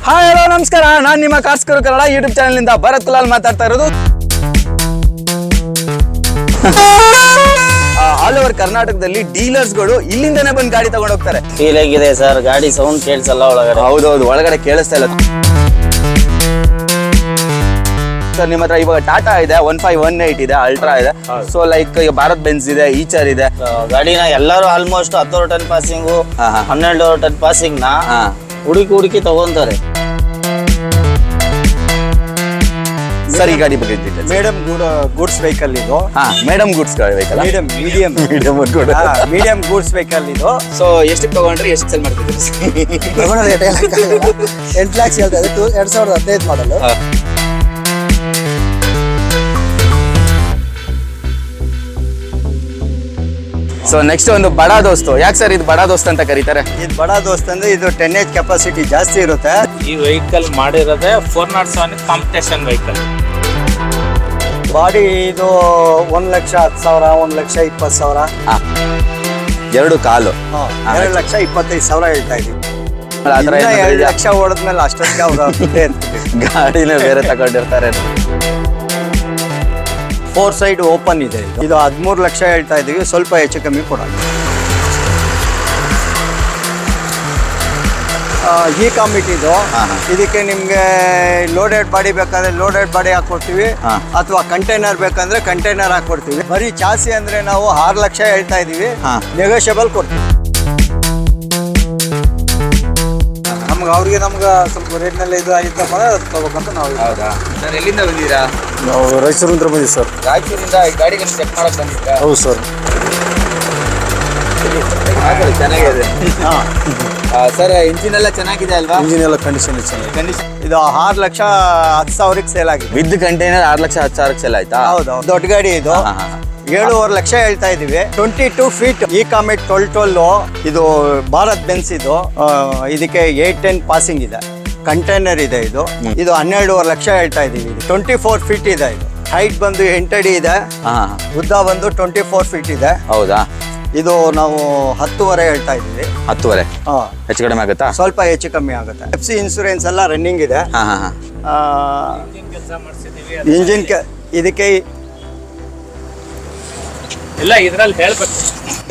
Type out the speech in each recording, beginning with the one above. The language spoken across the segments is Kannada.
ಹಾಯ್ ಹಲೋ ನಮಸ್ಕಾರ, ನಾನು ನಿಮ್ಮ ಕಾರ್ಸ್ಕರು ಕನ್ನಡ ಯೂಟ್ಯೂಬ್ ಚಾನಲ್ ಇಂದ ಭರತ್ ಕುಲಾಲ್ ಮಾತಾಡ್ತಾ ಇರೋದು. ಆಲ್ ಓವರ್ ಕರ್ನಾಟಕದಲ್ಲಿ ಡೀಲರ್ಸ್ಗಳು ಇಲ್ಲಿಂದನೇ ಬಂದು ಗಾಡಿ ತಗೊಂಡು ಹೋಗ್ತಾರೆ. ಫೀಲ್ ಆಗಿದೆ ಸರ್, ಗಾಡಿ ಸೌಂಡ್ ಕೇಳಿಸಲ್ಲ ಒಳಗಡೆ. ಹೌದೌದು, ಒಳಗಡೆ ಕೇಳಿಸ್ತಾ ಇಲ್ಲ ಸರ್. ನಿಮ್ಮ ಹತ್ರ ಇವಾಗ ಟಾಟಾ ಇದೆ, 1518 ಇದೆ, ಅಲ್ಟ್ರಾ ಇದೆ. ಸೊ ಲೈಕ್ ಭಾರತ್ ಬೆನ್ಸ್ ಇದೆ, ಈಚರ್ ಇದೆ. ಗಾಡಿನ ಎಲ್ಲರೂ almost 10 ton passing 12 ton passing ನ ಹುಡುಕಿ ತಗೊಂತಾರೆ. ಸರ್ ಈ ಗಾಡಿ ಬಗ್ಗೆ ಮೇಡಮ್ ಗೂಡ್ಸ್ ವೆಹಿಕಲ್ ಇದು. Madam goods vehicle, medium goods vehicle ಇದು. ಸೊ ಎಷ್ಟು ತಗೊಂಡ್ರಿ, ಎಷ್ಟು ಸೆಲ್ ಮಾಡ್ತಿದ್ದೀರಿ? 8 lakhs ಹೇಳ್ತಾ ಇದೆ. 2015 ಮಾಡಲು. ಸೊ ನೆಕ್ಸ್ಟ್ ಒಂದು ಬಡಾ ದೋಸ್ತು. ಯಾಕೆ ಸರ್ ಇದು ಬಡಾ ದೋಸ್ತ್ ಅಂತ ಕರೀತಾರೆ? ಇದು ಬಡಾ ದೋಸ್ತ್ ಅಂದ್ರೆ ಇದು 10H ಕೆಪಾಸಿಟಿ ಜಾಸ್ತಿ ಇರುತ್ತೆ. ಈ ವೆಹಿಕಲ್ ಮಾಡಿರೋದೇ 407 ಕಾಂಪಿಟೇಷನ್ ವೆಹಿಕಲ್. ಬಾಡಿ ಇದು 1,10,000, 1,20,000. ಎರಡು ಕಾಲು 2,25,000 ಹೇಳ್ತಾ ಇದೀವಿ. 2 ಲಕ್ಷ ಓಡಿದ್ಮೇಲೆ ಅಷ್ಟೊತ್ತಿಗೆ ಅವ್ರು ಗಾಡಿನೇ ಬೇರೆ ತಗೊಂಡಿರ್ತಾರೆ. 4 ಸೈಡ್ ಓಪನ್ ಇದೆ. ಇದು 13 ಲಕ್ಷ ಹೇಳ್ತಾ ಇದೀವಿ, ಸ್ವಲ್ಪ ಹೆಚ್ಚು ಕಮ್ಮಿ ಕೊಡೋಣ. ಈ ಕಾಮಿಟ್ ಇದು. ಇದಕ್ಕೆ ನಿಮ್ಗೆ ಲೋಡೆಡ್ ಬಾಡಿ ಬೇಕಾದ್ರೆ ಲೋಡೆಡ್ ಬಾಡಿ ಹಾಕೊಡ್ತೀವಿ, ಅಥವಾ ಕಂಟೈನರ್ ಬೇಕಂದ್ರೆ ಕಂಟೈನರ್ ಹಾಕೊಡ್ತೀವಿ. ಬರೀ ಚಾಸಿ ಅಂದ್ರೆ ನಾವು 6 ಲಕ್ಷ ಹೇಳ್ತಾ ಇದೀವಿ, ನೆಗೋಷಿಯಬಲ್ ಕೊಡ್ತೀವಿ. ನಮ್ಗೆ ಸ್ವಲ್ಪ ರೇಟ್ನಲ್ಲಿ ಇದು ಆಗಿದ್ದಪ್ಪ ತಗೋಬೇಕಂತ ನಾವು. ಹೌದಾ ಸರ್, ಎಲ್ಲಿಂದ ಬಂದಿದ್ದೀರಾ? ನಾವು ರಾಯಚೂರಿಂದ ಬಂದಿದ್ದೀವಿ ಸರ್. ರಾಯಚೂರಿಂದ ಗಾಡಿಗೆ ಚೆಕ್ ಮಾಡಕ್ ಬಂದಿದ್ದೀರಾ? ಹೌದು ಸರ್. ಚೆನ್ನಾಗಿದೆ ಸರ್. ಇಂಜಿನ್ ಎಲ್ಲ ಚೆನ್ನಾಗಿದೆ ಅಲ್ವಾ? ಇಂಜಿನ್ ಎಲ್ಲ ಕಂಡೀಷನ್ ಚೆನ್ನಾಗಿದೆ. ಇದು 6,10,000 ಸೇಲ್ ಆಗಿದೆ. ವಿತ್ ಕಂಟೈನರ್ 6,10,000 ಸೇಲ್ ಆಯ್ತಾ? ಹೌದು, ದೊಡ್ಡ ಗಾಡಿ ಇದು. 7.5 ಲಕ್ಷ ಹೇಳ್ತಾ ಇದೀವಿ. 22 ಫೀಟ್ ಈ ಕಾಮೆಟ್ 12 ಇದು ಭಾರತ್ ಬೆನ್ಸ್ ಇದು. ಇದಕ್ಕೆ 810 ಪಾಸಿಂಗ್ ಇದೆ, ಕಂಟೈನರ್ ಇದೆ. ಇದು 12.5 ಲಕ್ಷ ಹೇಳ್ತಾ ಇದೀವಿ. 24 ಫೀಟ್ ಇದೆ. ಇದು ಹೈಟ್ ಬಂದು 8 ಅಡಿ ಇದೆ, ಉದ್ದ ಬಂದು 24 ಫೀಟ್ ಇದೆ. ಹೌದಾ? ಇದು ನಾವು 10.5 ಹೇಳ್ತಾ ಇದೀವಿ. 10.5 ಹೆಚ್ಚು ಕಡಿಮೆ ಆಗುತ್ತಾ? ಸ್ವಲ್ಪ ಹೆಚ್ಚು ಕಮ್ಮಿ ಆಗುತ್ತೆ. FC ಇನ್ಸೂರೆನ್ಸ್ ಎಲ್ಲ ರನ್ನಿಂಗ್ ಇದೆ. ಇಂಜಿನ್ ಇದಕ್ಕೆ ಇಲ್ಲ ಇದ್ರಲ್ಲಿ ಹೇಳ್ಬೇಕು.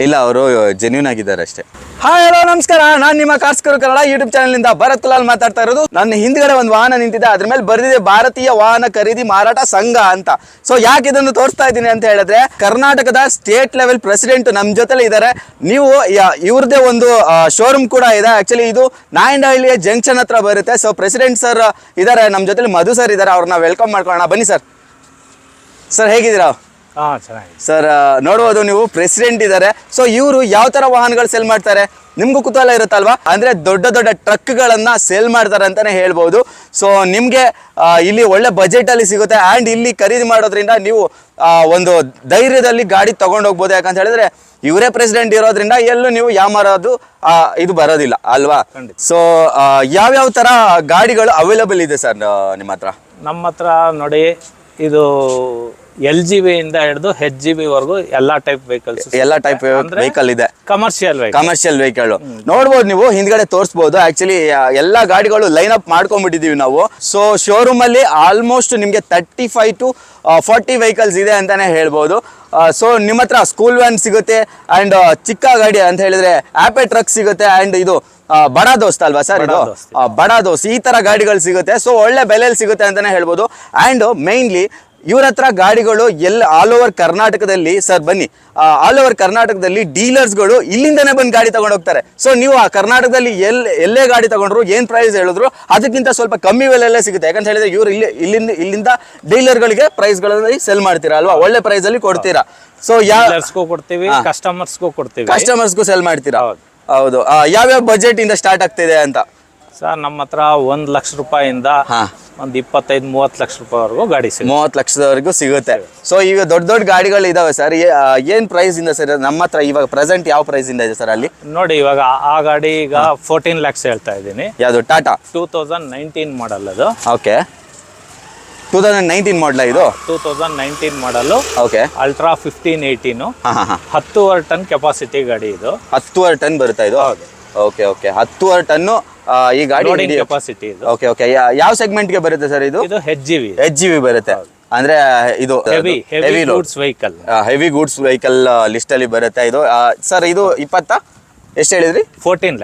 ಇಲ್ಲ, ಅವರು ಜೆನ್ಯೂನ್ ಆಗಿದ್ದಾರೆ ಅಷ್ಟೇ. ಹಾಯ್ ಹಲೋ ನಮಸ್ಕಾರ, ನಾನು ನಿಮ್ಮ ಕಾರ್ಸ್ಕರು ಕನ್ನಡ ಯೂಟ್ಯೂಬ್ ಚಾನಲ್ ಇಂದ ಭರತ್ ಕುಲಾಲ್ ಮಾತಾಡ್ತಾ ಇರೋದು. ನನ್ನ ಹಿಂದ್ಗಡೆ ಒಂದು ವಾಹನ ನಿಂತಿದೆ, ಅದ್ರ ಮೇಲೆ ಬರೆದಿದೆ ಭಾರತೀಯ ವಾಹನ ಖರೀದಿ ಮಾರಾಟ ಸಂಘ ಅಂತ. ಸೊ ಯಾಕೆ ಇದನ್ನು ತೋರಿಸ್ತಾ ಇದ್ದೀನಿ ಅಂತ ಹೇಳಿದ್ರೆ, ಕರ್ನಾಟಕದ ಸ್ಟೇಟ್ ಲೆವೆಲ್ ಪ್ರೆಸಿಡೆಂಟ್ ನಮ್ಮ ಜೊತೆಲಿ ಇದ್ದಾರೆ. ನೀವು ಇವ್ರದೇ ಒಂದು ಶೋರೂಮ್ ಕೂಡ ಇದೆ. ಆಕ್ಚುಲಿ ಇದು ನಾಯಂಡಹಳ್ಳಿಯ ಜಂಕ್ಷನ್ ಹತ್ರ ಬರುತ್ತೆ. ಸೊ ಪ್ರೆಸಿಡೆಂಟ್ ಸರ್ ಇದ್ದಾರೆ ನಮ್ಮ ಜೊತೆಲಿ, ಮಧು ಸರ್ ಇದ್ದಾರೆ. ಅವ್ರನ್ನ ವೆಲ್ಕಮ್ ಮಾಡ್ಕೊಳ್ಳೋಣ, ಬನ್ನಿ ಸರ್. ಸರ್ ಹೇಗಿದ್ದೀರಾ? ಚೆನ್ನಾಗಿದೆ ಸರ್. ನೋಡ್ಬೋದು ನೀವು, ಪ್ರೆಸಿಡೆಂಟ್ ಇದ್ದಾರೆ. ಸೊ ಇವರು ಯಾವ ತರ ವಾಹನಗಳು ಸೇಲ್ ಮಾಡ್ತಾರೆ ನಿಮ್ಗೂ ಕುತೂಹಲ ಇರುತ್ತಲ್ವಾ? ಅಂದ್ರೆ ದೊಡ್ಡ ದೊಡ್ಡ ಟ್ರಕ್ಗಳನ್ನ ಸೇಲ್ ಮಾಡ್ತಾರೆ ಅಂತಾನೆ ಹೇಳ್ಬೋದು. ಸೊ ನಿಮ್ಗೆ ಇಲ್ಲಿ ಒಳ್ಳೆ ಬಜೆಟ್ ಅಲ್ಲಿ ಸಿಗುತ್ತೆ. ಆ್ಯಂಡ್ ಇಲ್ಲಿ ಖರೀದಿ ಮಾಡೋದ್ರಿಂದ ನೀವು ಒಂದು ಧೈರ್ಯದಲ್ಲಿ ಗಾಡಿ ತಗೊಂಡೋಗ್ಬೋದು. ಯಾಕಂತ ಹೇಳಿದ್ರೆ ಇವರೇ ಪ್ರೆಸಿಡೆಂಟ್ ಇರೋದ್ರಿಂದ ಎಲ್ಲೂ ನೀವು ಯಾಮಾರೋದು ಇದು ಬರೋದಿಲ್ಲ ಅಲ್ವಾ? ಸೊ ಯಾವ್ಯಾವ ತರ ಗಾಡಿಗಳು ಅವೈಲಬಲ್ ಇದೆ ಸರ್ ನಿಮ್ಮ ಹತ್ರ? ನಮ್ಮ ಹತ್ರ ನೋಡಿ, ಇದು LGV ಇಂದ ಹಿಡಿದು HGV ವರೆಗೂ ಎಲ್ಲಾ ಟೈಪ್ ವೆಹಿಕಲ್ಸ್, ಎಲ್ಲಾ ಟೈಪ್ ವೆಹಿಕಲ್ ಇದೆ. ಕಮರ್ಷಿಯಲ್ ವೆಹಿಕಲ್ ನೋಡ್ಬೋದು ನೀವು, ಹಿಂದ್ಗಡೆ ತೋರಿಸಬಹುದು. ಆಕ್ಚುಲಿ ಎಲ್ಲಾ ಗಾಡಿಗಳು ಲೈನ್ ಅಪ್ ಮಾಡ್ಕೊಂಡ್ಬಿಟ್ಟಿದೀವಿ ನಾವು. ಸೊ ಶೋರೂಮ್ ಅಲ್ಲಿ ಆಲ್ಮೋಸ್ಟ್ ನಿಮ್ಗೆ 35 to 40 ವೆಹಿಕಲ್ಸ್ ಇದೆ ಅಂತಾನೆ ಹೇಳ್ಬೋದು. ಸೊ ನಿಮ್ಮ ಹತ್ರ ಸ್ಕೂಲ್ ವ್ಯಾನ್ ಸಿಗುತ್ತೆ, ಅಂಡ್ ಚಿಕ್ಕ ಗಾಡಿ ಅಂತ ಹೇಳಿದ್ರೆ ಆಪೆ ಟ್ರಕ್ ಸಿಗುತ್ತೆ, ಅಂಡ್ ಇದು ಬಡಾ ದೋಸ್ತ್ ಅಲ್ವಾ ಸರ್? ಇದು ಬಡಾ ದೋಸ್ತ್, ಈ ತರ ಗಾಡಿಗಳು ಸಿಗುತ್ತೆ. ಸೊ ಒಳ್ಳೆ ಬೆಲೆಯಲ್ಲಿ ಸಿಗುತ್ತೆ ಅಂತಾನೆ ಹೇಳ್ಬೋದು. ಅಂಡ್ ಮೇನ್ಲಿ ಇವ್ರ ಹತ್ರ ಗಾಡಿಗಳು ಆಲ್ ಓವರ್ ಕರ್ನಾಟಕದಲ್ಲಿ, ಸರ್ ಬನ್ನಿ, ಆಲ್ ಓವರ್ ಕರ್ನಾಟಕದಲ್ಲಿ ಡೀಲರ್ಸ್ಗಳು ಇಲ್ಲಿಂದನೇ ಬಂದು ಗಾಡಿ ತಗೊಂಡು ಹೋಗ್ತಾರೆ. ಸೊ ನೀವು ಆ ಕರ್ನಾಟಕದಲ್ಲಿ ಎಲ್ಲೇ ಗಾಡಿ ತಗೊಂಡ್ರು, ಏನ್ ಪ್ರೈಸ್ ಹೇಳಿದ್ರು ಅದಕ್ಕಿಂತ ಸ್ವಲ್ಪ ಕಮ್ಮಿ ಬೆಲೆಯಲ್ಲೇ ಸಿಗುತ್ತೆ. ಯಾಕಂತ ಹೇಳಿದ್ರೆ ಇವ್ರು ಇಲ್ಲಿಂದ ಡೀಲರ್ಗಳಿಗೆ ಪ್ರೈಸ್ಗಳಲ್ಲಿ ಸೆಲ್ ಮಾಡ್ತೀರಾ ಅಲ್ವಾ? ಒಳ್ಳೆ ಪ್ರೈಸ್ ಅಲ್ಲಿ ಕೊಡ್ತೀರಾ. ಸೊ ಕೊಡ್ತೀವಿ, ಕಸ್ಟಮರ್ಸ್ಗೂ ಸೆಲ್ ಮಾಡ್ತೀರಾ? ಹೌದು. ಯಾವ್ಯಾವ ಬಜೆಟ್ ಇಂದ ಸ್ಟಾರ್ಟ್ ಆಗ್ತಿದೆ ಅಂತ? ಸರ್ ನಮ್ಮ ಹತ್ರ 1 ಲಕ್ಷ ರೂಪಾಯಿಂದ ಒಂದು 25-30 ಲಕ್ಷ ರೂಪಾಯಿವರೆಗೂ ಗಾಡಿ ಸಿಗುತ್ತೆ. 30 ಲಕ್ಷದವರೆಗೂ ಸಿಗುತ್ತೆ. ಸೊ ಈಗ ದೊಡ್ಡ ದೊಡ್ಡ ಗಾಡಿಗಳು ಇದಾವೆ ಸರ್. ಏನ್ ಪ್ರೈಸ್ ಇಂದ ಸರ್ ನಮ್ಮ ಹತ್ರ ಇವಾಗ ಪ್ರೆಸೆಂಟ್ ಯಾವ ಪ್ರೈಸ್ ಇಂದ ಇದೆ ಸರ್ ಅಲ್ಲಿ? ನೋಡಿ, ಇವಾಗ ಆ ಗಾಡಿ ಈಗ 14 lakhs ಹೇಳ್ತಾ ಇದ್ದೀನಿ. ಯಾವುದು? ಟಾಟಾ 2019 ಮಾಡಲ್ ಅದು. ಓಕೆ, 2019 ಮಾಡಲ ಇದು? 2019 ಮಾಡಲು. ಓಕೆ. ಅಲ್ಟ್ರಾ 1518 10.5 ಟನ್ ಕೆಪಾಸಿಟಿ ಗಾಡಿ ಇದು. 10.5 ಟನ್ ಬರುತ್ತಾ ಇದು? ಹೌದು. ಓಕೆ ಓಕೆ 10 ಟನ್ನು ಈ ಗಾಡಿ ಲೋಡಿಂಗ್ ಕೆಪಾಸಿಟಿ ಇದು. ಓಕೆ ಓಕೆ ಯಾವ ಸೆಗ್ಮೆಂಟ್ಗೆ ಬರುತ್ತೆ ಸರ್ ಇದು? ಇದು HGV HGV ಬರುತ್ತೆ ಅಂದ್ರೆ ಇದು heavy goods vehicle. Heavy goods vehicle list ಅಲ್ಲಿ ಬರುತ್ತೆ ಇದು. ಸರ್ ಇದು ಎಷ್ಟು ಹೇಳಿದ್ರಿ? 14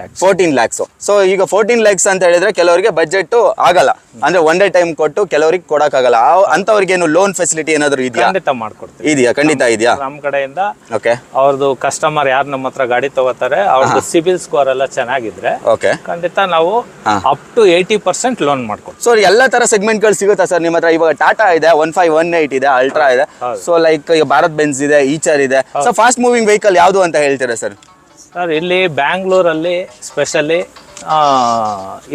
lakhs. ಸೊ ಈಗ 14 lakhs ಅಂತ ಹೇಳಿದ್ರೆ ಕೆಲವರಿಗೆ ಬಜೆಟ್ ಆಗಲ್ಲ, ಅಂದ್ರೆ ಒನ್ ಡೇ ಟೈಮ್ ಕೊಟ್ಟು ಕೆಲವರಿಗೆ ಕೊಡಕ್ಕಾಗಲ್ಲ. ಅಂತವ್ರಿಗೆ ಏನು ಲೋನ್ ಫೆಸಿಲಿಟಿ ಏನಾದ್ರು ಇದೆಯಾ? ಖಂಡಿತ ಮಾಡ್ಕೊಡ್ತೀವಿ. ಇದೆಯಾ? ಖಂಡಿತ ಇದೆಯಾ ನಮ್ಮ ಕಡೆಯಿಂದ. ಓಕೆ. ಅವ್ರದ್ದು ಕಸ್ಟಮರ್ ಯಾರು ನಮ್ಮ ಹತ್ರ ಗಾಡಿ ತಗೋತಾರೆ ಅವ್ರದ್ದು ಸಿಬಿಲ್ ಸ್ಕೋರ್ ಎಲ್ಲ ಚೆನ್ನಾಗಿದ್ರೆ ಓಕೆ ಖಂಡಿತ ನಾವು ಅಪ್ ಟು 80% ಲೋನ್ ಮಾಡ್ಕೊಡ್ತೀವಿ. ಸೊ ಎಲ್ಲ ತರ ಸೆಗ್ಮೆಂಟ್ ಗಳು ಸಿಗುತ್ತಾ ಸರ್ ನಿಮ್ಮ ಹತ್ರ? ಇವಾಗ ಟಾಟಾ ಇದೆ, 1518 ಇದೆ, ಅಲ್ಟ್ರಾ ಇದೆ, ಸೊ ಲೈಕ್ ಭಾರತ್ ಬೆನ್ಸ್ ಇದೆ, ಈಚರ್ ಇದೆ. ಸೊ ಫಾಸ್ಟ್ ಮೂವಿಂಗ್ ವೆಹಿಕಲ್ ಯಾವುದು ಅಂತ ಹೇಳ್ತೀರಾ ಸರ್? ಸರ್ ಇಲ್ಲಿ ಬ್ಯಾಂಗ್ಳೂರಲ್ಲಿ ಸ್ಪೆಷಲಿ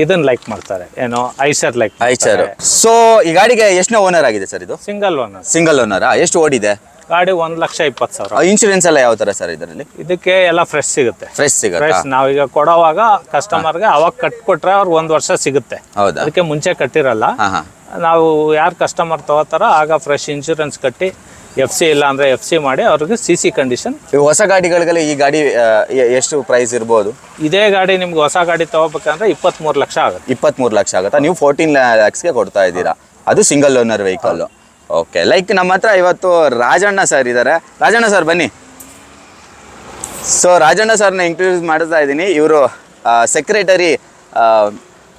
ಇದನ್ನ ಲೈಕ್ ಮಾಡ್ತಾರೆ, ಏನೋ ಐಸರ್ ಲೈಕ್. ಐಚರ್. ಸೊ ಈ ಗಾಡಿಗೆ ಎಷ್ಟನೇ ಓನರ್ ಆಗಿದೆ ಸರ್ ಇದು? Single owner. Single owner. ಎಷ್ಟು ಓಡಿದೆ ಗಾಡಿ? 1,20,000. ಇನ್ಶೂರೆನ್ಸ್ ಎಲ್ಲ ಯಾವ ತರ ಸರ್ ಇದರಲ್ಲಿ? ಇದಕ್ಕೆ ಎಲ್ಲ ಫ್ರೆಶ್ ಸಿಗುತ್ತೆ. ಫ್ರೆಶ್ ಸಿಗುತ್ತೆ. ಫ್ರೆಶ್ ನಾವೀಗ ಕೊಡೋವಾಗ ಕಸ್ಟಮರ್ಗೆ ಅವಾಗ ಕಟ್ಕೊಟ್ರೆ ಅವ್ರಿಗೆ 1 ವರ್ಷ ಸಿಗುತ್ತೆ. ಹೌದಾ? ಅದಕ್ಕೆ ಮುಂಚೆ ಕಟ್ಟಿರಲ್ಲ. ನಾವು ಯಾರು ಕಸ್ಟಮರ್ ತಗೋತಾರೋ ಆಗ ಫ್ರೆಶ್ ಇನ್ಶೂರೆನ್ಸ್ ಕಟ್ಟಿ FC ಇಲ್ಲ ಅಂದ್ರೆ FC ಮಾಡಿ ಅವ್ರಿಗೆ CC ಕಂಡೀಷನ್. ಹೊಸ ಗಾಡಿಗಳಿಗೆಲ್ಲ ಈ ಗಾಡಿ ಎಷ್ಟು ಪ್ರೈಸ್ ಇರ್ಬೋದು? ಇದೇ ಗಾಡಿ ನಿಮ್ಗೆ ಹೊಸ ಗಾಡಿ ತಗೋಬೇಕಂದ್ರೆ 23 ಲಕ್ಷ ಆಗುತ್ತೆ. 23 ಲಕ್ಷ ಆಗುತ್ತಾ? ನೀವು 14 lakhsಗೆ ಕೊಡ್ತಾ ಇದ್ದೀರಾ. ಅದು single owner vehicle. Okay. Like ನಮ್ಮ ಹತ್ರ ಇವತ್ತು ರಾಜಣ್ಣ ಸರ್ ಇದ್ದಾರೆ. ರಾಜಣ್ಣ ಸರ್ ಬನ್ನಿ. ಸೊ ರಾಜಣ್ಣ ಸರ್ನ ಇಂಟ್ರೊಡ್ಯೂಸ್ ಮಾಡ್ತಾ ಇದ್ದೀನಿ. ಇವರು ಸೆಕ್ರೆಟರಿ,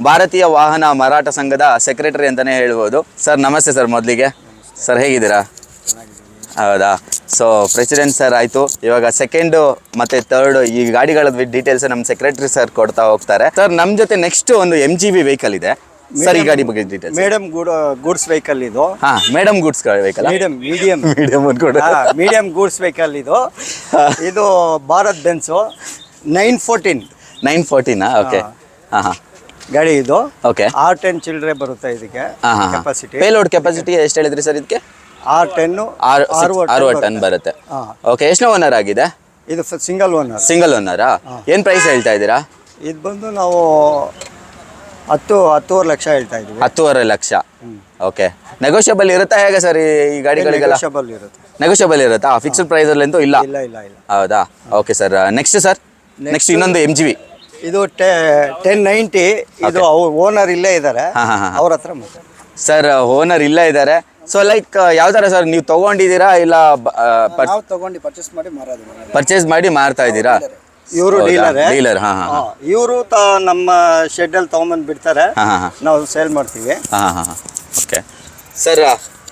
ಭಾರತೀಯ ವಾಹನ ಮಾರಾಟ ಸಂಘದ ಸೆಕ್ರೆಟರಿ ಅಂತಲೇ ಹೇಳ್ಬೋದು. ಸರ್ ನಮಸ್ತೆ ಸರ್. ಮೊದಲಿಗೆ ಸರ್ ಹೇಗಿದ್ದೀರಾ? ಹೌದಾ? ಸೊ ಪ್ರೆಸಿಡೆಂಟ್ ಸರ್ ಆಯಿತು, ಇವಾಗ ಸೆಕೆಂಡು ಮತ್ತು ಥರ್ಡು ಈ ಗಾಡಿಗಳ ಡೀಟೇಲ್ಸ್ ನಮ್ಮ ಸೆಕ್ರೆಟರಿ ಸರ್ ಕೊಡ್ತಾ ಹೋಗ್ತಾರೆ. ಸರ್ ನಮ್ಮ ಜೊತೆ ನೆಕ್ಸ್ಟ್ ಒಂದು MGV ವೆಹಿಕಲ್ ಇದೆ ಸರ್. ಈ ಗಾಡಿ ಬಗ್ಗೆ ಡೀಟೇಲ್ಸ್. ಮೇಡಮ್ ಗೂಡ್ಸ್ ವೆಹಿಕಲ್ ಇದು. Madam goods vehicle. Medium goods vehicle ಇದು. ಇದು ಭಾರತ್ ಬೆನ್ಸು 914. ಓಕೆ. ಗಾಡಿ ಇದು. ಓಕೆ. R10 ಚಿಲ್ಡ್ರೆ ಬರುತ್ತೆ ಇದಕ್ಕೆ ಕೆಪಾಸಿಟಿ. ಪೇಲೋಡ್ ಕೆಪಾಸಿಟಿ ಎಷ್ಟು ಹೇಳಿದ್ರಿ ಸರ್ ಇದಕ್ಕೆ? R10 60 ಟನ್ ಬರುತ್ತೆ. ಓಕೆ. ಎಷ್ಟನೇ ಓನರ್ ಆಗಿದೆ ಇದು? Single owner. ಸಿಂಗಲ್ ಓನರಾ? ಏನು ಪ್ರೈಸ್ ಹೇಳ್ತಾ ಇದ್ದೀರಾ? ಇದು ಬಂದು ನಾವು 10-10.5 ಲಕ್ಷ ಹೇಳ್ತಾ ಇದ್ವಿ. 10.5 ಲಕ್ಷ. ಓಕೆ. ನೆಗೋಷಿಯಬಲ್ ಇರುತ್ತಾ ಹೇಗೆ ಸರ್ ಈ ಗಾಡಿಗಳಿಗೆಲ್ಲ? ನೆಗೋಷಿಯಬಲ್ ಇರುತ್ತಾ? ಫಿಕ್ಸ್ಡ್ ಪ್ರೈಸ್ ಅಲ್ಲಂತೂ ಇಲ್ಲ. ಇಲ್ಲ. ಹೌದಾ? Okay sir. Next sir, next ಇನ್ನೊಂದು MGV. ಇದು 1090. ಇದು ಓನರ್ ಇಲ್ಲೇ ಇದ್ದಾರೆ, ಅವ್ರ ಹತ್ರ ಸರ್. ಓನರ್ ಇಲ್ಲೇ ಇದ್ದಾರೆ. ಸೊ ಲೈಕ್ ಯಾವ ಥರ ಸರ್ ನೀವು ತೊಗೊಂಡಿದ್ದೀರಾ ಇಲ್ಲ ತಗೊಂಡು ಪರ್ಚೇಸ್ ಮಾಡಿ ಮಾರ್ತಾ ಇದ್ದೀರಾ? ಇವರು ಡೀಲರ್. ಇವರು ನಮ್ಮ ಶೆಡ್ ಅಲ್ಲಿ ತಗೊಂಡ್ಬಂದು ಬಿಡ್ತಾರೆ, ನಾವು ಸೇಲ್ ಮಾಡ್ತೀವಿ. Okay sir.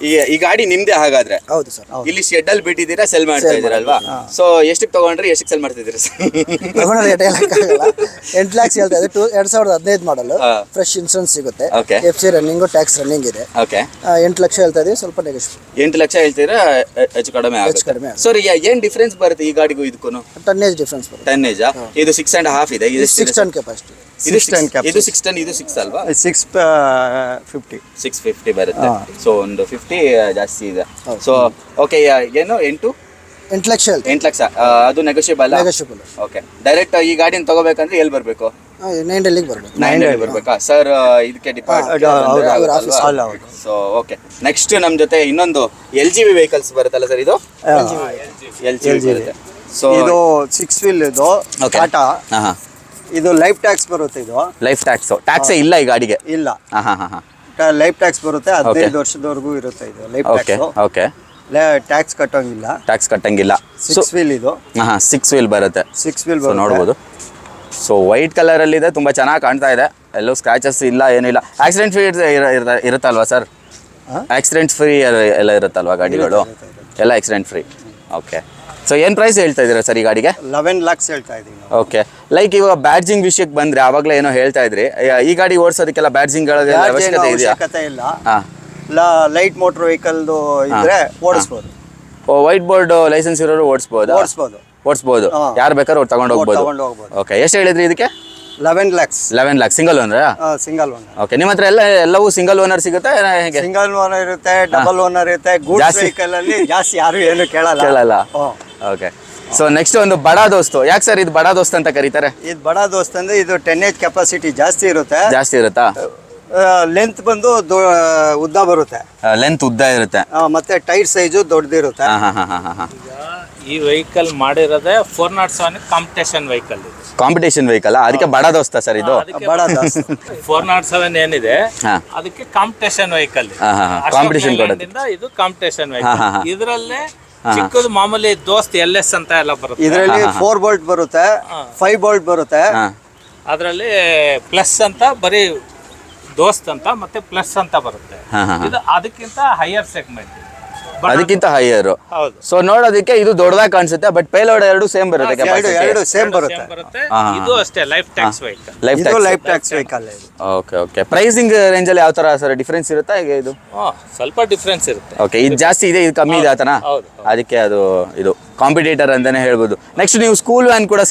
ಈ ಗಾಡಿ ನಿಮ್ದೇ ಹಾಗಾದ್ರೆ? ಹೌದು ಸರ್. ಇಲ್ಲಿ ಶೆಡ್ ಅಲ್ಲಿ ಬಿಟ್ಟಿದ್ದೀರಾ, ಸೆಲ್ ಮಾಡ್ತಾ ಇದ್ದೀರಲ್ವಾ? ಸೊ ಎಷ್ಟಕ್ಕೆ ತಗೊಂಡ್ರಿ, ಎಷ್ಟಕ್ಕೆ ಸೆಲ್ ಮಾಡ್ತಿದ್ದೀರಾ ಸರ್? 8 lakhs ಹೇಳ್ತಾ ಇದೆ. 2015 ಮಾಡಲು. ಫ್ರೆಶ್ ಇನ್ಶೂರೆನ್ಸ್ ಸಿಗುತ್ತೆ. FC ರನ್ನಿಂಗ್, ಟ್ಯಾಕ್ಸ್ ರನ್ನಿಂಗ್ ಇದೆ. ಓಕೆ. 8 ಲಕ್ಷ ಹೇಳ್ತಾ ಇದೀವಿ, ಸ್ವಲ್ಪ ನೆಗೋಷಿಯಬಲ್. 8 ಲಕ್ಷ ಹೇಳ್ತೀರಾ? ಹೆಚ್ಚು ಕಡಿಮೆ ಆಗುತ್ತೆ. ಸರ್ ಏನ್ ಡಿಫ್ರೆನ್ಸ್ ಬರುತ್ತೆ ಈ ಗಾಡಿಗೂ ಇದಕ್ಕೂ? ಟನ್ನೇಜ್ ಡಿಫ್ರೆನ್ಸ್ ಬರುತ್ತೆ. ಟನ್ನೇಜ್ ಇದು 6.5 ಇದೆ. ಇದು 6 ಟನ್ ಕೆಪಾಸಿಟಿ. ಇದು 6 ಟನ್, ಇದು 6 ಅಲ್ವಾ? 650 ಬರುತ್ತೆ. ಸೊ ಒಂದು 50 ಜಾಸ್ತಿ ಇದೆ. So okay. ಏನು 8 ಲಕ್ಷ ಹೇಳ್ತಾ 8 ಲಕ್ಷ. ಅದು ನೆಗೋಷಿಯಬಲ್. ಓಕೆ. ಡೈರೆಕ್ಟ್ ಈ ಗಾಡಿನ ತಗೋಬೇಕಂದ್ರೆ ಎಲ್ಲಿ ಬರಬೇಕು? 9 ಡೆಲ್ಲಿಗೆ ಬರಬೇಕು. 9 ಡೆಲ್ಲಿ ಬರಬೇಕಾ ಸರ್? ಇದಕ್ಕೆ ಡಿಪಾರ್ಟ್ಮೆಂಟ್. So okay. ನೆಕ್ಸ್ಟ್ ನಮ್ಮ ಜೊತೆ ಇನ್ನೊಂದು LGV ವೆಹಿಕಲ್ಸ್ ಬರುತ್ತಲ್ಲ ಸರ್? ಇದು LGV ಬರುತ್ತೆ. ಸೊ ಇದು 6 ವೀಲ್ ಇದು ಟಾಟಾ. ಇದು ಲೈಫ್ ಟ್ಯಾಕ್ಸ್ ಬರುತ್ತೆ. ಇದು ಲೈಫ್ ಟ್ಯಾಕ್ಸ್ ಇಲ್ಲ ಈ ಗಾಡಿಗೆ? ಇಲ್ಲ. ಲೈಫ್ ಟ್ಯಾಕ್ಸ್ ಬರುತ್ತೆ, 15 ವರ್ಷದವರೆಗೂ ಇರುತ್ತೆ ಇದು ಲೈಫ್ ಟ್ಯಾಕ್ಸ್. ಓಕೆ. ಟ್ಯಾಕ್ಸ್ ಕಟ್ಟೋಂಗಿಲ್ಲ. ಟ್ಯಾಕ್ಸ್ ಕಟ್ಟಂಗಿಲ್ಲ. 6 ವೀಲ್ ಇದು. 6 ವೀಲ್ ಬರುತ್ತೆ. 6 ವೀಲ್ ನೋಡ್ಬೋದು. ಸೊ ವೈಟ್ ಕಲರ್ ಅಲ್ಲಿ ಇದೆ, ತುಂಬಾ ಚೆನ್ನಾಗಿ ಕಾಣ್ತಾ ಇದೆ. ಎಲ್ಲೂ ಸ್ಕ್ರಾಚಸ್ ಇಲ್ಲ, ಏನಿಲ್ಲ. ಆಕ್ಸಿಡೆಂಟ್ ಫ್ರೀ ಇರುತ್ತಲ್ವಾ ಸರ್? ಆಕ್ಸಿಡೆಂಟ್ ಫ್ರೀ ಎಲ್ಲ ಇರುತ್ತಲ್ವಾ ಗಾಡಿಗಳು? ಎಲ್ಲ ಆಕ್ಸಿಡೆಂಟ್ ಫ್ರೀ. ಓಕೆ. ಸೊ ಏನು ಪ್ರೈಸ್ ಹೇಳ್ತಾ ಇದ್ದೀರಾ ಸರ್ ಈ ಗಾಡಿಗೆ? 11 lakhs ಹೇಳ್ತಾ ಇದ್ದೀವಿ. ಓಕೆ. ಲೈಕ್ ಇವಾಗ ಬ್ಯಾಡ್ಜಿಂಗ್ ವಿಷಯಕ್ಕೆ ಬಂದ್ರೆ ಆವಾಗಲೇ ಏನೋ ಹೇಳ್ತಾ ಇದ್ರಿ, ಈ ಗಾಡಿ ಓಡಿಸೋದಕ್ಕೆಲ್ಲ ಬ್ಯಾಡ್ಜಿಂಗ್ ಅವಶ್ಯಕತೆ ಇದೆಯಾ? ಇಲ್ಲ. ಲೈಟ್ ಮೋಟರ್ ವೆಹಿಕಲ್ ಇದ್ರೆ ಓಡಿಸ್ಬೋದು. ವೈಟ್ ಬೋರ್ಡ್ ಲೈಸೆನ್ಸ್ ಇರೋರು ಓಡಿಸ್ಬೋದು. ಯಾರು ಬೇಕಾದ್ರೂ ಅವ್ರು ತಗೊಂಡು ಹೋಗ್ಬೋದು. ಓಕೆ. ಎಷ್ಟು ಹೇಳಿದ್ರಿ ಇದಕ್ಕೆ? 11 lakhs. Single owner? Single owner. Okay. ನಿಮ್ಮ ಹತ್ರ ಎಲ್ಲವೂ ಸಿಂಗಲ್ ಓನರ್ ಸಿಗುತ್ತೆ ಹೇಗೆ? ಸಿಂಗಲ್ ಓನರ್ ಇರುತ್ತೆ, ಡಬಲ್ ಓನರ್ ಇರುತ್ತೆ. ಗೂಡ್ಸ್ ವೆಹಿಕಲ್ ಅಲ್ಲಿ ಜಾಸ್ತಿ ಯಾರು ಏನು ಕೇಳಲ್ಲ. ಓಕೆ. ಸೊ ನೆಕ್ಸ್ಟ್ ಒಂದು ಬಡ ದೋಸ್ತು. ಯಾಕೆ ಸರ್ ಇದು ಬಡ ದೋಸ್ತ್ ಅಂತ ಕರೀತಾರೆ? ಇದು ಬಡ ದೋಸ್ತ್ ಅಂದ್ರೆ ಇದು 10H ಕೆಪಾಸಿಟಿ ಜಾಸ್ತಿ ಇರುತ್ತೆ. ಜಾಸ್ತಿ ಇರುತ್ತಾ? ಲೆಂತ್ ಬಂದು ಉದ್ದ ಬರುತ್ತೆ. ಲೆಂತ್ ಉದ್ದ ಇರುತ್ತೆ. ಮತ್ತೆ ಟೈರ್ ಸೈಜು ದೊಡ್ಡದಿರುತ್ತೆ. ಈ ವೆಹಿಕಲ್ ಮಾಡಿರೋದೇ 407 ಕಾಂಪಿಟೇಷನ್ ವೆಹಿಕಲ್ ಇದು. ಕಾಂಪಿಟೇಷನ್ ವೆಹಿಕಲ್ ಅದಕ್ಕೆ ಬಡ ದೋಸ್ತ ಸರ್ ಇದು. ಬಡ ದಾಸ್ 407 ಏನಿದೆ ಹಾ. ಅದಕ್ಕೆ ಕಾಂಪಿಟೇಷನ್ ವೆಹಿಕಲ್ ಕಾಂಪಿಟೇಷನ್ ಕೊಡೋದು. ಇದು ಕಾಂಪಿಟೇಷನ್ ವೆಹಿಕಲ್. ಇದರಲ್ಲೇ ಚಿಕ್ಕದು ಮಾಮೂಲಿ ದೋಸ್ತ್ LS ಅಂತ ಎಲ್ಲ ಬರುತ್ತೆ. ಇದರಲ್ಲಿ 4 ಬೋಲ್ಟ್ ಬರುತ್ತೆ, 5 ಬೋಲ್ಟ್ ಬರುತ್ತೆ. ಅದರಲ್ಲಿ ಪ್ಲಸ್ ಅಂತ ಬರೀ ದೋಸ್ತ್ ಅಂತ ಮತ್ತೆ ಪ್ಲಸ್ ಅಂತ ಬರುತ್ತೆ. ಇದು ಅದಕ್ಕಿಂತ ಹೈಯರ್ ಸೆಗ್ಮೆಂಟ್, ಅದಕ್ಕಿಂತ ಹೈಯರ್. ಹೌದು. ಸೊ ನೋಡೋದಕ್ಕೆ ಇದು ದೊಡ್ಡದಾಗಿ ಕಾಣಿಸುತ್ತೆ, ಬಟ್ ಪೇಲೋಡ್ ಎರಡು ಸೇಮ್ ಬರುತ್ತೆ capacity. ಎರಡು ಸೇಮ್ ಬರುತ್ತೆ. ಬರುತ್ತೆ. ಇದು ಅಷ್ಟೇ ಲೈಫ್ ಟ್ಯಾಕ್ಸ್ ವೆಹಿಕಲ್. ಲೈಫ್ ಇದು ಲೈಫ್ ಟ್ಯಾಕ್ಸ್ ವೆಹಿಕಲ್ ಇದು. Okay okay. ಪ್ರೈಸಿಂಗ್ ರೇಂಜ್ ಅಲ್ಲಿ ಯಾವ ತರ ಸರ್ ಡಿಫರೆನ್ಸ್ ಇರುತ್ತಾ ಹೇಗೆ ಇದು? ಸ್ವಲ್ಪ ಡಿಫ್ರೆನ್ಸ್ ಇರುತ್ತೆ. ಓಕೆ, ಇದು ಜಾಸ್ತಿ ಇದೆ, ಇದು ಕಮ್ಮಿ ಇದೆ ಆತನ. ಹೌದು. ಅದಕ್ಕೆ ಅದು ಇದು ಕಾಂಪಿಟೇಟರ್ ಅಂತಾನೆ ಹೇಳ್ಬೋದು. ನೆಕ್ಸ್ಟ್ ನೀವು ಸ್ಕೂಲ್ ವ್ಯಾನ್ ಕೂಡ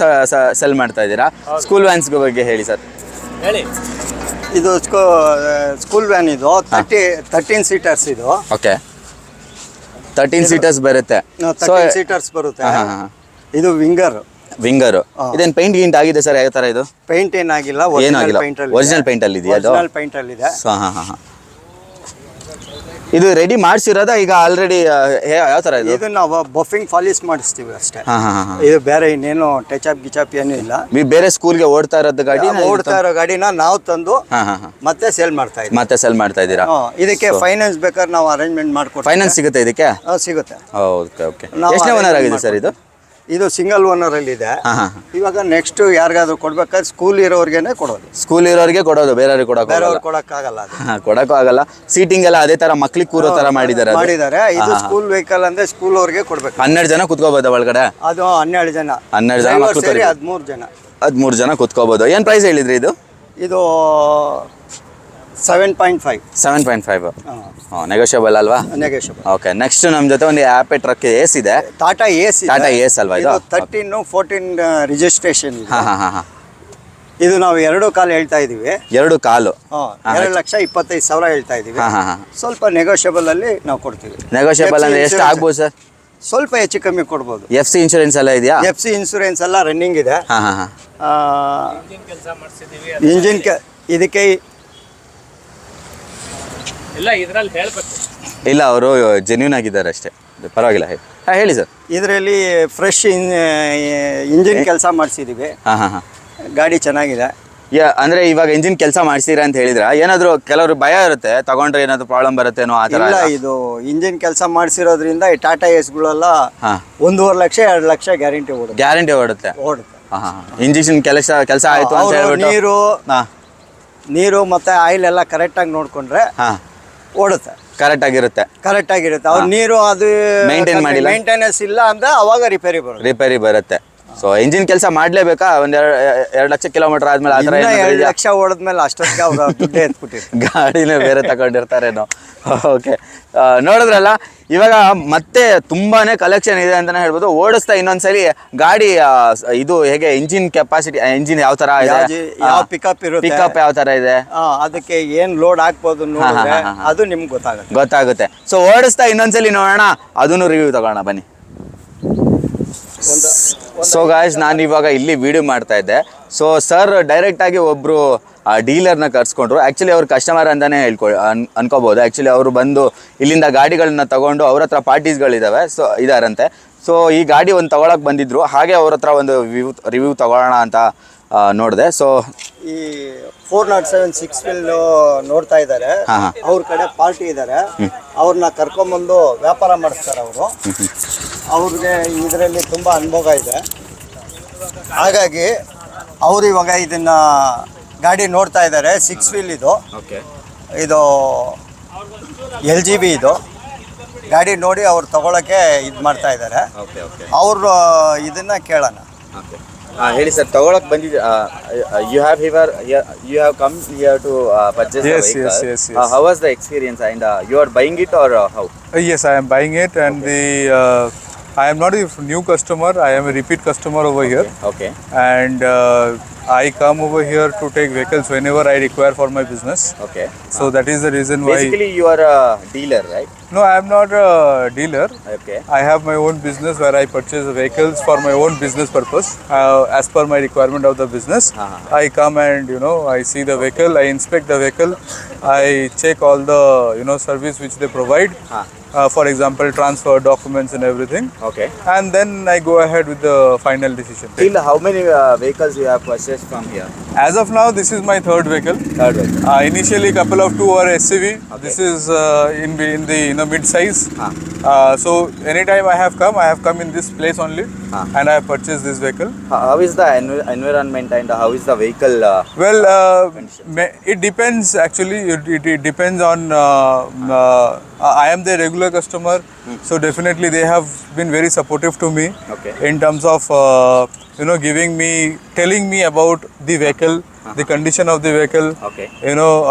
ಸೆಲ್ ಮಾಡ್ತಾ ಇದ್ದೀರಾ. ಸ್ಕೂಲ್ ವ್ಯಾನ್ಸ್ ಬಗ್ಗೆ ಹೇಳಿ ಸರ್. ಹೇಳಿ. ಇದು ಸ್ಕೂಲ್ ವ್ಯಾನ್ ಇದು 13 ಸೀಟರ್ಸ್ ಇದು. ಓಕೆ, 13 ಸೀಟರ್ಸ್ ಬರುತ್ತೆ. 13 ಸೀಟರ್ಸ್ ಬರುತ್ತೆ. ಇದು ವಿಂಗರ್. ಇದೇನು ಪೇಂಟ್ ಗಿಂಟ್ ಆಗಿದೆ ಸರ್? ಯಾವ ತರ ಇದು? ಪೇಂಟ್ ಏನಾಗಿಲ್ಲ, ಏನಾಗಿಲ್ಲ, ಒರಿಜಿನಲ್ ಪೇಂಟ್ ಅಲ್ಲಿ ಇದೆಯಾ ಅದು? ಒರಿಜಿನಲ್ ಪೇಂಟ್ ಅಲ್ಲಿ ಇದೆ. ಇದು ರೆಡಿ ಮಾಡಿಸಿರೋದಾ ಈಗ ಆಲ್ರೆಡಿ? ಯಾವ ತರ ಇದು? ಇದು ನಾವು ಬಫಿಂಗ್ ಪಾಲಿಶ್ ಮಾಡಿಸ್ತೀವಿ ಅಷ್ಟೇ. ಇದು ಬೇರೆ ಇನ್ನೇನು ಟಚ್ ಅಪ್ ಗಿಚಪ್ ಏನೂ ಇಲ್ಲ. ಬೇರೆ ಸ್ಕೂಲ್ಗೆ ಓಡ್ತಾ ಇರೋದು ಗಾಡಿ? ಓಡ್ತಾ ಇರೋ ಗಾಡಿನ ನಾವು ತಂದು ಮತ್ತೆ ಸೇಲ್ ಮಾಡ್ತಾ ಇದ್ದೀವಿ. ಮತ್ತೆ ಸೆಲ್ ಮಾಡ್ತಾ ಇದ್ದೀರಾ? ಇದಕ್ಕೆ ಫೈನಾನ್ಸ್ ಬೇಕಾದ್ರೆ ನಾವು ಅರೇಂಜ್ಮೆಂಟ್ ಮಾಡ್ಕೊಡ್ತೀವಿ. ಫೈನಾನ್ಸ್ ಸಿಗುತ್ತೆ ಇದಕ್ಕೆ? ಸಿಗುತ್ತೆ. Okay okay. ಎಷ್ಟನೇ ಓನರ್ ಆಗಿದೆ ಸರ್ ಇದು? ಇದು ಸಿಂಗಲ್ ಓನರ್ ಅಲ್ಲಿ ಇದೆ. ಇವಾಗ ನೆಕ್ಸ್ಟ್ ಯಾರಿಗಾದ್ರೂ ಕೊಡ್ಬೇಕಾದ್ರೆ ಸ್ಕೂಲ್ ಇರೋರ್ಗೆನೆ ಕೊಡೋದು. ಸ್ಕೂಲ್ ಇರೋರಿಗೆ ಕೊಡೋದು, ಬೇರೆಯವ್ರಿಗೆ ಕೊಡಕ್ಕಾಗಲ್ಲ. ಕೊಡಕ್ಕೂ ಆಗಲ್ಲ. ಸೀಟಿಂಗ್ ಎಲ್ಲ ಅದೇ ತರ ಮಕ್ಳಿಗೆ ಕೂರೋ ತರ ಮಾಡಿದ್ದಾರೆ. ಇದು ಸ್ಕೂಲ್ ವೆಹಿಕಲ್ ಅಂದ್ರೆ ಸ್ಕೂಲ್ ಅವ್ರಿಗೆ ಕೊಡ್ಬೇಕು. 12 ಜನ ಕುತ್ಕೋಬಹುದು ಒಳಗಡೆ? ಅದು 12 ಜನ. 12 ಜನ ಮಕ್ಕಳು ಸೇರಿ 13 ಜನ. 13 ಜನ ಕುತ್ಕೋಬಹುದು. ಏನ್ ಪ್ರೈಸ್ ಹೇಳಿದ್ರಿ ಇದು? ಇದು 7.5. 7.5. ನೆಗೋಷಿಯಬಲ್ ಅಲ್ವಾ? ನೆಗೋಷಿಯಬಲ್. ಓಕೆ. ನೆಕ್ಸ್ಟ್ ನಮ್ಮ ಜೊತೆ ಒಂದು ಆಪೆ ಟ್ರಕ್ ಏಸ್ ಇದೆ. ಟಾಟಾ ಏಸ್. ಟಾಟಾ ಏಸ್ ಅಲ್ವಾ ಇದು? 13 14 ರಿಜಿಸ್ಟ್ರೇಷನ್. ಇದು ನಾವು 2 ಕಾಲು ಹೇಳ್ತಾ ಇದೀವಿ. 2 ಕಾಲು 2,25,000 ಹೇಳ್ತಾ ಇದೀವಿ. ಸ್ವಲ್ಪ ನೆಗೋಷಿಯಬಲ್ ಅಲ್ಲಿ ನಾವು ಕೊಡ್ತೀವಿ. ನೆಗೋಷಿಯಬಲ್ ಅಂದ್ರೆ ಎಷ್ಟು ಆಗ್ಬೋದು ಸರ್? ಸ್ವಲ್ಪ ಹೆಚ್ಚು ಕಮ್ಮಿ ಕೊಡ್ಬೋದು. FC ಇನ್ಶೂರೆನ್ಸ್ ಎಲ್ಲ ಇದೆಯಾ? FC ಇನ್ಶೂರೆನ್ಸ್ ಎಲ್ಲ ರನ್ನಿಂಗ್ ಇದೆ. ಇಂಜಿನ್ ಇದಕ್ಕೆ ಇಲ್ಲ ಇದರಲ್ಲಿ ಹೇಳ್ಬೇಕು. ಇಲ್ಲ, ಅವರು ಜೆನ್ಯೂನ್ ಆಗಿದ್ದಾರೆ ಅಷ್ಟೇ, ಪರವಾಗಿಲ್ಲ. ಹೇಳಿ ಸರ್. ಇದರಲ್ಲಿ ಫ್ರೆಶ್ ಇಂಜಿನ್ ಕೆಲಸ ಮಾಡಿಸಿದೀವಿ. ಗಾಡಿ ಚೆನ್ನಾಗಿದೆ. ಅಂದ್ರೆ ಇವಾಗ ಇಂಜಿನ್ ಕೆಲಸ ಮಾಡಿಸಿರಾ ಅಂತ ಹೇಳಿದ್ರ, ಏನಾದ್ರು ಕೆಲವರು ಭಯ ಇರುತ್ತೆ ತಗೊಂಡ್ರೆ ಏನಾದ್ರು ಪ್ರಾಬ್ಲಮ್ ಬರುತ್ತೇನೋ ಆ ತರ? ಇಲ್ಲ, ಇದು ಇಂಜಿನ್ ಕೆಲಸ ಮಾಡಿಸಿರೋದ್ರಿಂದ ಈ ಟಾಟಾ ಎಸ್ಗಳೆಲ್ಲ 1.5 ಲಕ್ಷ 2 ಲಕ್ಷ ಗ್ಯಾರಂಟಿ ಓಡುತ್ತೆ. ಇಂಜಿನ್ ಕೆಲಸ ಆಯ್ತು ಅಂತ ಹೇಳ್ಬಿಟ್ಟು ನೀರು ಮತ್ತೆ ಆಯಿಲ್ ಎಲ್ಲ ಕರೆಕ್ಟಾಗಿ ನೋಡ್ಕೊಂಡ್ರೆ ಓಡುತ್ತೆ. ಕರೆಕ್ಟ್ ಆಗಿರುತ್ತೆ. ಅವ್ರು ನೀರು ಅದು ಮೇಂಟೆನೆನ್ಸ್ ಇಲ್ಲ ಅಂದ್ರೆ ಅವಾಗ ರಿಪೇರಿ ಬರುತ್ತೆ. ಸೊ ಇಂಜಿನ್ ಕೆಲಸ ಮಾಡ್ಲೇಬೇಕಾ? ಒಂದ್ 2 ಲಕ್ಷ ಕಿಲೋಮೀಟರ್ ಆದ್ಮೇಲೆ ಆತರ 2 ಲಕ್ಷ ಓಡಿದ್ಮೇಲೆ ಅಷ್ಟೊತ್ತಿಗೆ ಅವ್ರು ದುಡ್ಡೇ ಎತ್ಬಿಟ್ಟಿರ್ತಾರೆ. ಗಾಡಿನೇ ಬೇರೆ ತಗೊಂಡಿರ್ತಾರೇನೋ. ಓಕೆ, ನೋಡಿದ್ರಲ್ಲ, ಇವಾಗ ಮತ್ತೆ ತುಂಬಾನೇ ಕಲೆಕ್ಷನ್ ಇದೆ ಅಂತಾನೆ ಹೇಳ್ಬೋದು. ಓಡಿಸ್ತಾ ಇನ್ನೊಂದ್ಸಲಿ ಗಾಡಿ ಇದು ಹೇಗೆ ಇಂಜಿನ್ ಕೆಪಾಸಿಟಿ, ಇಂಜಿನ್ ಯಾವ ತರ ಇದೆ, ಯಾವ ಪಿಕಪ್ ಇರುತ್ತೆ, ಪಿಕಪ್ ಯಾವ ತರ ಇದೆ, ಅದಕ್ಕೆ ಏನ್ ಲೋಡ್ ಹಾಕ್ಬೋದು ನೋಡಿದ್ರೆ ಅದು ನಿಮ್ಗೆ ಗೊತ್ತಾಗುತ್ತೆ. ಸೊ ಓಡಿಸ್ತಾ ಇನ್ನೊಂದ್ಸಲಿ ನೋಡೋಣ, ಅದನ್ನು ರಿವ್ಯೂ ತಗೋಣ ಬನ್ನಿ. ಸೊ ಗಾಯ್ಸ್, ನಾನು ಇವಾಗ ಇಲ್ಲಿ ವಿಡಿಯೋ ಮಾಡ್ತಾ ಇದ್ದೆ. ಸೊ ಸರ್ ಡೈರೆಕ್ಟ್ ಆಗಿ ಒಬ್ರು ಡೀಲರ್ನ ಕರ್ಸ್ಕೊಂಡ್ರು. ಆ್ಯಕ್ಚುಲಿ ಅವ್ರು ಕಸ್ಟಮರ್ ಅಂತಾನೆ ಅನ್ಕೋಬಹುದು. ಆ್ಯಕ್ಚುಲಿ ಅವರು ಬಂದು ಇಲ್ಲಿಂದ ಗಾಡಿಗಳನ್ನ ತಗೊಂಡು ಅವ್ರ ಹತ್ರ ಪಾರ್ಟೀಸ್ಗಳಿದ್ದಾವೆ, ಸೊ ಇದಾರಂತೆ. ಸೊ ಈ ಗಾಡಿ ಒಂದು ತಗೊಳಕ್ ಬಂದಿದ್ರು, ಹಾಗೆ ಅವ್ರ ಹತ್ರ ಒಂದು ರಿವ್ಯೂ ತಗೊಳ್ಳೋಣ ಅಂತ ನೋಡಿದೆ. ಸೊ ಈ 407 6 ವೀಲ್ ನೋಡ್ತಾ ಇದ್ದಾರೆ. ಅವ್ರ ಕಡೆ ಪಾರ್ಟಿ ಇದ್ದಾರೆ, ಅವ್ರನ್ನ ಕರ್ಕೊಂಬಂದು ವ್ಯಾಪಾರ ಮಾಡಿಸ್ತಾರೆ ಅವರು. ಅವ್ರಿಗೆ ಇದರಲ್ಲಿ ತುಂಬ ಅನುಭವ ಇದೆ. ಹಾಗಾಗಿ ಅವರು ಇವಾಗ ಇದನ್ನ ಗಾಡಿ ನೋಡ್ತಾ ಇದ್ದಾರೆ. 6 ವೀಲ್ ಇದು LGB ಇದು ಗಾಡಿ ನೋಡಿ ಅವ್ರು ತಗೊಳಕ್ಕೆ ಇದು ಮಾಡ್ತಾ ಇದ್ದಾರೆ. ಅವರು ಇದನ್ನ ಕೇಳೋಣ. ಹೇಳಿ ಸರ್, ತಗೊಳಕ್ ಬಂದಿದ್ದೀರಾ? You have come here to purchase the vehicle. Yes. How was the experience, and you are buying it or how? Yes, I am buying it, and I am not a new customer. I am a repeat customer over here. Okay. And I come over here to take vehicles whenever I require for my business. Okay. So that is the reason why. Basically, you are a dealer, right? No, I am not a dealer. Okay. I have my own business where I purchase vehicles for my own business purpose. As per my requirement of the business, I come and I see the vehicle, I inspect the vehicle, I check all the service which they provide. For example, transfer documents and everything. Okay. And then I go ahead with the final decision. Till how many vehicles you have purchased from here? As of now, this is my third vehicle. Third vehicle. Initially, couple of two were SUV. This is in the mid size. So anytime I have come in this place only, and I have purchased this vehicle. How is the environment and how is the vehicle? Well, it depends actually. It depends on. I am the regular customer, so definitely they have been very supportive to me. Okay. In terms of telling me about the vehicle, the condition of the vehicle. Okay.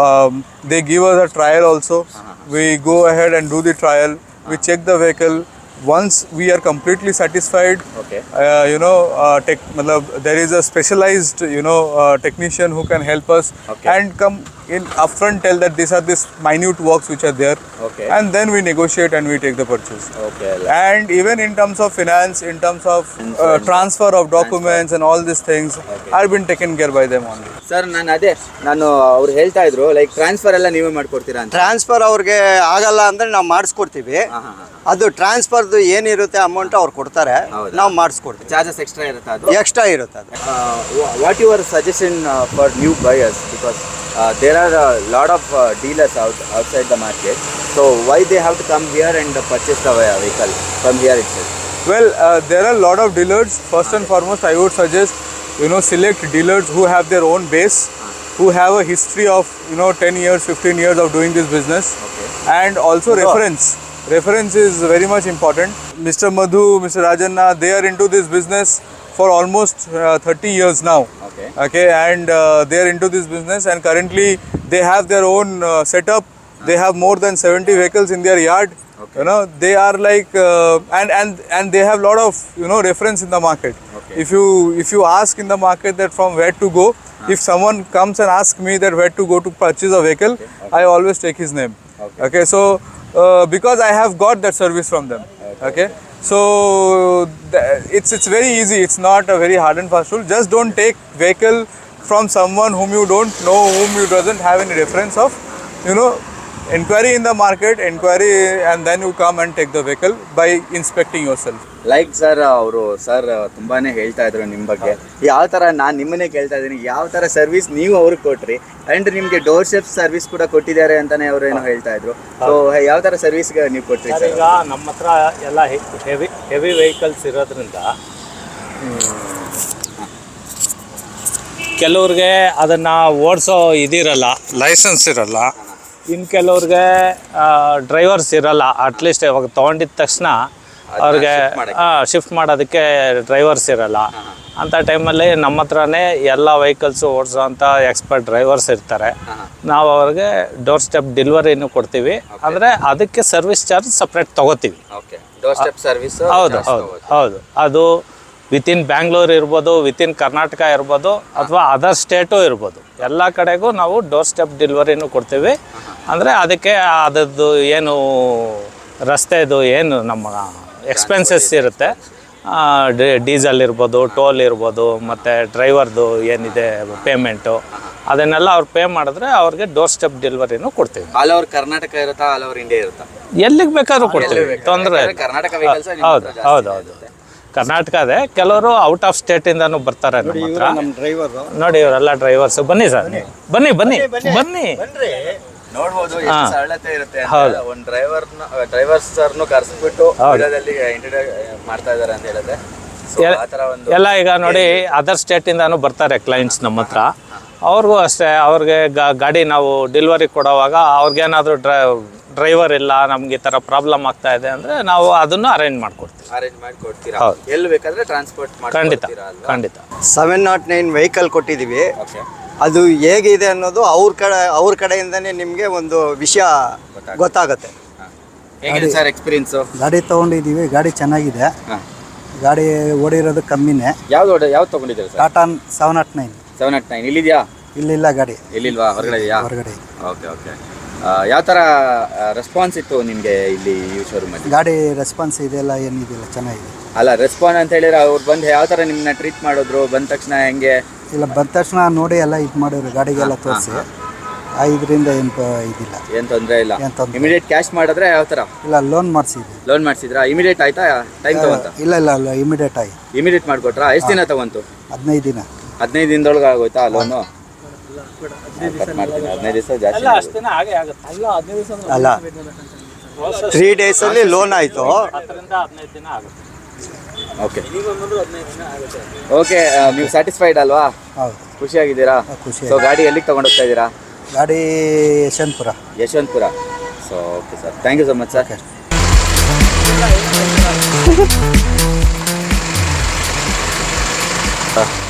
They give us a trial also. We go ahead and do the trial. We check the vehicle. Once we are completely satisfied, Okay. there is a specialized technician who can help us and come in upfront tell that these are these minute works which are there. Okay. And then we negotiate and we take the purchase. Okay. And even in terms of finance, in terms of transfer of documents and all these things, I've been taken care by them only. Sir ನಾನು ಅವ್ರು ಹೇಳ್ತಾ ಇದ್ರು ಲೈಕ್ ಟ್ರಾನ್ಸ್ಫರ್ ಎಲ್ಲ ನೀವೇ ಮಾಡ್ಕೊಡ್ತೀರಾ ಅಂತ. ಟ್ರಾನ್ಸ್ಫರ್ ಅವ್ರಿಗೆ ಆಗಲ್ಲ ಅಂದ್ರೆ ನಾವು ಮಾಡಿಸ್ಕೊಡ್ತೀವಿ. ಅದು ಟ್ರಾನ್ಸ್ಫರ್ದು ಏನಿರುತ್ತೆ ಅಮೌಂಟ್ ಅವ್ರು ಕೊಡ್ತಾರೆ, ನಾವು ಮಾಡಿಸ್ಕೊಡ್ತೀವಿ. ಚಾರ್ಜಸ್ ಎಕ್ಸ್ಟ್ರಾ ಇರುತ್ತೆ ಅದು? ಎಕ್ಸ್ಟ್ರಾ ಇರುತ್ತೆ ಅದು. What your suggestion for new buyers because there are a lot of dealers outside the market, so why they have to come here and purchase the vehicle from here itself? Well, there are a lot of dealers. First and foremost, I would suggest select dealers who have their own base, who have a history of 10 years, 15 years of doing this business, and also reference. Reference is very much important. Mr. Madhu, Mr. Rajanna, they are into this business for almost 30 years now. Okay, and they are into this business, and currently they have their own setup. They have more than 70 vehicles in their yard. They are like and they have lot of reference in the market. If you ask in the market that from where to go, if someone comes and asks me that where to go to purchase a vehicle, I always take his name. Okay, so because I have got that service from them. Okay, so it's very easy. It's not a very hard and fast rule. Just don't take vehicle from someone whom you don't know, whom you doesn't have any reference of. Enquiry in the market, and then you come and take the vehicle by inspecting yourself. Like sir ಅವರು ತುಂಬಾನೇ ಹೇಳ್ತಾ ಇದ್ರು ನಿಮ್ಮ ಬಗ್ಗೆ. ಯಾವ ಥರ ನಾನು ನಿಮ್ಮನ್ನೇ ಕೇಳ್ತಾ ಇದ್ದೀನಿ, ಯಾವ ಥರ ಸರ್ವಿಸ್ ನೀವು ಅವ್ರಿಗೆ ಕೊಟ್ರಿ ಅಂಡ್ ನಿಮಗೆ ಡೋರ್ ಸ್ಟೆಪ್ ಸರ್ವಿಸ್ ಕೂಡ ಕೊಟ್ಟಿದ್ದಾರೆ ಅಂತಾನೆ ಅವರು ಏನೋ ಹೇಳ್ತಾ ಇದ್ರು. ಸೊ ಯಾವ ಥರ ಸರ್ವಿಸ್ ನೀವು ಕೊಟ್ರಿ ಸರ್? ಈಗ ನಮ್ಮ ಹತ್ರ ಎಲ್ಲ ಹೆವಿ ವೆಹಿಕಲ್ಸ್ ಇರೋದ್ರಿಂದ ಕೆಲವ್ರಿಗೆ ಅದನ್ನು ಓಡಿಸೋ ಇದಿರಲ್ಲ, ಲೈಸೆನ್ಸ್ ಇರಲ್ಲ. ಇನ್ನು ಕೆಲವ್ರಿಗೆ ಡ್ರೈವರ್ಸ್ ಇರಲ್ಲ. ಅಟ್ಲೀಸ್ಟ್ ಇವಾಗ ತೊಗೊಂಡಿದ್ದ ತಕ್ಷಣ ಅವ್ರಿಗೆ ಶಿಫ್ಟ್ ಮಾಡೋದಕ್ಕೆ ಡ್ರೈವರ್ಸ್ ಇರಲ್ಲ. ಅಂಥ ಟೈಮಲ್ಲಿ ನಮ್ಮ ಹತ್ರನೇ ಎಲ್ಲ ವೆಹಿಕಲ್ಸು ಓಡಿಸೋಂಥ ಎಕ್ಸ್ಪರ್ಟ್ ಡ್ರೈವರ್ಸ್ ಇರ್ತಾರೆ. ನಾವು ಅವ್ರಿಗೆ ಡೋರ್ ಸ್ಟೆಪ್ ಡೆಲಿವರಿನೂ ಕೊಡ್ತೀವಿ. ಅಂದರೆ ಅದಕ್ಕೆ ಸರ್ವಿಸ್ ಚಾರ್ಜ್ ಸಪ್ರೇಟ್ ತೊಗೋತೀವಿ. ಹೌದು ಹೌದು ಹೌದು. ಅದು ವಿತಿನ್ ಬ್ಯಾಂಗ್ಳೂರ್ ಇರ್ಬೋದು, ವಿತಿನ್ ಕರ್ನಾಟಕ ಇರ್ಬೋದು, ಅಥವಾ ಅದರ್ ಸ್ಟೇಟು ಇರ್ಬೋದು. ಎಲ್ಲ ಕಡೆಗೂ ನಾವು ಡೋರ್ ಸ್ಟೆಪ್ ಡೆಲಿವರಿನೂ ಕೊಡ್ತೀವಿ. ಅಂದರೆ ಅದಕ್ಕೆ ಅದರದ್ದು ಏನು ರಸ್ತೆದು ಏನು ನಮ್ಮ ಎಕ್ಸ್ಪೆನ್ಸಸ್ ಇರುತ್ತೆ, ಡೀಸೆಲ್ ಇರ್ಬೋದು, ಟೋಲ್ ಇರ್ಬೋದು, ಮತ್ತು ಡ್ರೈವರ್ದು ಏನಿದೆ ಪೇಮೆಂಟು, ಅದನ್ನೆಲ್ಲ ಅವ್ರು ಪೇ ಮಾಡಿದ್ರೆ ಅವ್ರಿಗೆ ಡೋರ್ ಸ್ಟೆಪ್ ಡೆಲಿವರಿನೂ ಕೊಡ್ತೀವಿ. ಆಲ್ ಓವರ್ ಕರ್ನಾಟಕ ಇರುತ್ತಾ, ಆಲ್ ಓವರ್ ಇಂಡಿಯಾ ಇರುತ್ತಾ? ಎಲ್ಲಿಗೆ ಬೇಕಾದ್ರೂ ಕೊಡ್ತೀವಿ, ತೊಂದರೆ. ಕರ್ನಾಟಕ ಹೌದು ಹೌದು ಹೌದು. ಕರ್ನಾಟಕದೇ, ಕೆಲವರು ಔಟ್ ಆಫ್ ಸ್ಟೇಟಿಂದನೂ ಬರ್ತಾರೆ ನಮ್ಮ ಹತ್ರ. ನೋಡಿ ಇವರೆಲ್ಲ ಡ್ರೈವರ್ಸ್. ಬನ್ನಿ ಸರ್, ಬನ್ನಿ ಬನ್ನಿ ಬನ್ನಿ. ನೋಡ್ಬೋದು ಎಷ್ಟು ಸರಳತೆ ಇರುತ್ತೆ. ಒಂದು ಡ್ರೈವರ್ ಸರ್ನು ಕರೆಸ್ಬಿಟ್ಟು ಮಾಡ್ತಾ ಇದಾರೆ ಅಂತ ಹೇಳಿದ್ರೆ ಎಲ್ಲ. ಈಗ ನೋಡಿ ಅದರ್ ಸ್ಟೇಟಿಂದನೂ ಬರ್ತಾರೆ ಕ್ಲೈಂಟ್ಸ್ ನಮ್ಮ ಹತ್ರ. ಅವ್ರಿಗೂ ಅಷ್ಟೇ, ಅವ್ರಿಗೆ ಗಾಡಿ ನಾವು ಡೆಲಿವರಿ ಕೊಡೋವಾಗ ಅವ್ರಿಗೇನಾದರೂ ಡ್ರೈವರ್ ಇಲ್ಲ, ನಮ್ಗೆ ಈ ಥರ ಪ್ರಾಬ್ಲಮ್ ಆಗ್ತಾ ಇದೆ ಅಂದರೆ ನಾವು ಅದನ್ನು ಅರೇಂಜ್ ಮಾಡಿಕೊಡ್ತೀವಿ. ಹೌದು, ಎಲ್ಲಿ ಬೇಕಾದ್ರೆ ಟ್ರಾನ್ಸ್ಪೋರ್ಟ್ ಖಂಡಿತ ಖಂಡಿತ. 709 ವೆಹಿಕಲ್ ಕೊಟ್ಟಿದ್ದೀವಿ. ಅದು ಹೇಗಿದೆ ಅನ್ನೋದು ಅವ್ರ ಕಡೆಯಿಂದನೇ ನಿಮಗೆ ಒಂದು ವಿಷಯ ಗೊತ್ತಾಗುತ್ತೆ. ಹೇಗಿದೆ ಸರ್ ಎಕ್ಸ್ಪೀರಿಯನ್ಸು? ಗಾಡಿ ತೊಗೊಂಡಿದ್ದೀವಿ, ಗಾಡಿ ಚೆನ್ನಾಗಿದೆ. ಗಾಡಿ ಓಡಿರೋದು ಕಮ್ಮಿನೇ. ಯಾವ್ದು ತೊಗೊಂಡಿದ್ದೀರಿ ಸರ್? ಟಾಟಾ 709. 709 ಇಲ್ಲಿದೆಯಾ? ಇಲ್ಲಿಲ್ಲ ಗಾಡಿ. ಇಲ್ಲಿಲ್ವಾ? ಹೊರಗಡೆ ಇದೆಯಾ? ಹೊರಗಡೆ. Okay okay. ಯಾವ ಥರ ರೆಸ್ಪಾನ್ಸ್ ಇತ್ತು ನಿಮಗೆ ಇಲ್ಲಿ ಈ ಶೋರೂಮಲ್ಲಿ? ಗಾಡಿ ರೆಸ್ಪಾನ್ಸ್ ಇದೆಲ್ಲ ಏನಿದೆಯಲ್ಲ ಚೆನ್ನಾಗಿದೆ. ಅಲ್ಲ, ರೆಸ್ಪಾನ್ಸ್ ಅಂತ ಹೇಳಿದ್ರೆ ಅವ್ರು ಬಂದು ಯಾವ ಥರ ನಿಮ್ಮನ್ನ ಟ್ರೀಟ್ ಮಾಡಿದ್ರು? ಬಂದ ತಕ್ಷಣ ಹೆಂಗೆ? ಇಲ್ಲ, ಬಂದ ತಕ್ಷಣ ನೋಡಿ ಎಲ್ಲ ಇದು ಮಾಡಿದ್ರು, ಗಾಡಿಗೆಲ್ಲ ತೋರಿಸಿ 5ರಿಂದ 8 ಇದಿಲ್ಲ. ಏನು ತೊಂದರೆ ಇಲ್ಲ. ಏನ್ ತೊಂದ್ರೆ ಇಮಿಡಿಯೇಟ್ ಕ್ಯಾಶ್ ಮಾಡಿದ್ರೆ ಯಾವ ಥರ ಇಲ್ಲ, ಲೋನ್ ಮಾಡಿಸಿದ್ವಿ. ಲೋನ್ ಮಾಡಿಸಿದ್ರಾ? ಇಮಿಡಿಯೇಟ್ ಆಯ್ತಾ? ಟೈಮ್ ತಗೊಂತ? ಇಲ್ಲ ಇಮಿಡಿಯೇಟ್ ಆಗಿ ಇಮಿಡಿಯೇಟ್ ಮಾಡಿಕೊಟ್ರಾ? ಎಷ್ಟು ದಿನ ತಗೊಂತು? 15 ದಿನ. 15 ದಿನದೊಳಗೆ ಆಗೋಯ್ತಾ ಲೋನು? 15 ದಿವಸ ಜಾಸ್ತಿ ಅಷ್ಟು ದಿನ ಹಾಗೆ ಆಗುತ್ತೆ. ಅಲ್ಲ 15 ದಿವಸ ಅಲ್ಲ 3 ಡೇಸಲ್ಲಿ ಲೋನ್ ಆಯಿತು. 10ರಿಂದ 15 ದಿನ ಆಗುತ್ತೆ. ಓಕೆ ಓಕೆ, ನೀವು ಸ್ಯಾಟಿಸ್ಫೈಡ್ ಅಲ್ವಾ? ಹೌದು, ಖುಷಿಯಾಗಿದ್ದೀರಾ? ಖುಷಿ. ಸೊ ಗಾಡಿ ಎಲ್ಲಿಗೆ ತಗೊಂಡೋಗ್ತಾ ಇದ್ದೀರಾ? ಗಾಡಿ Yeshwanthpur. Yeshwanthpur. So okay sir, thank you so much sir.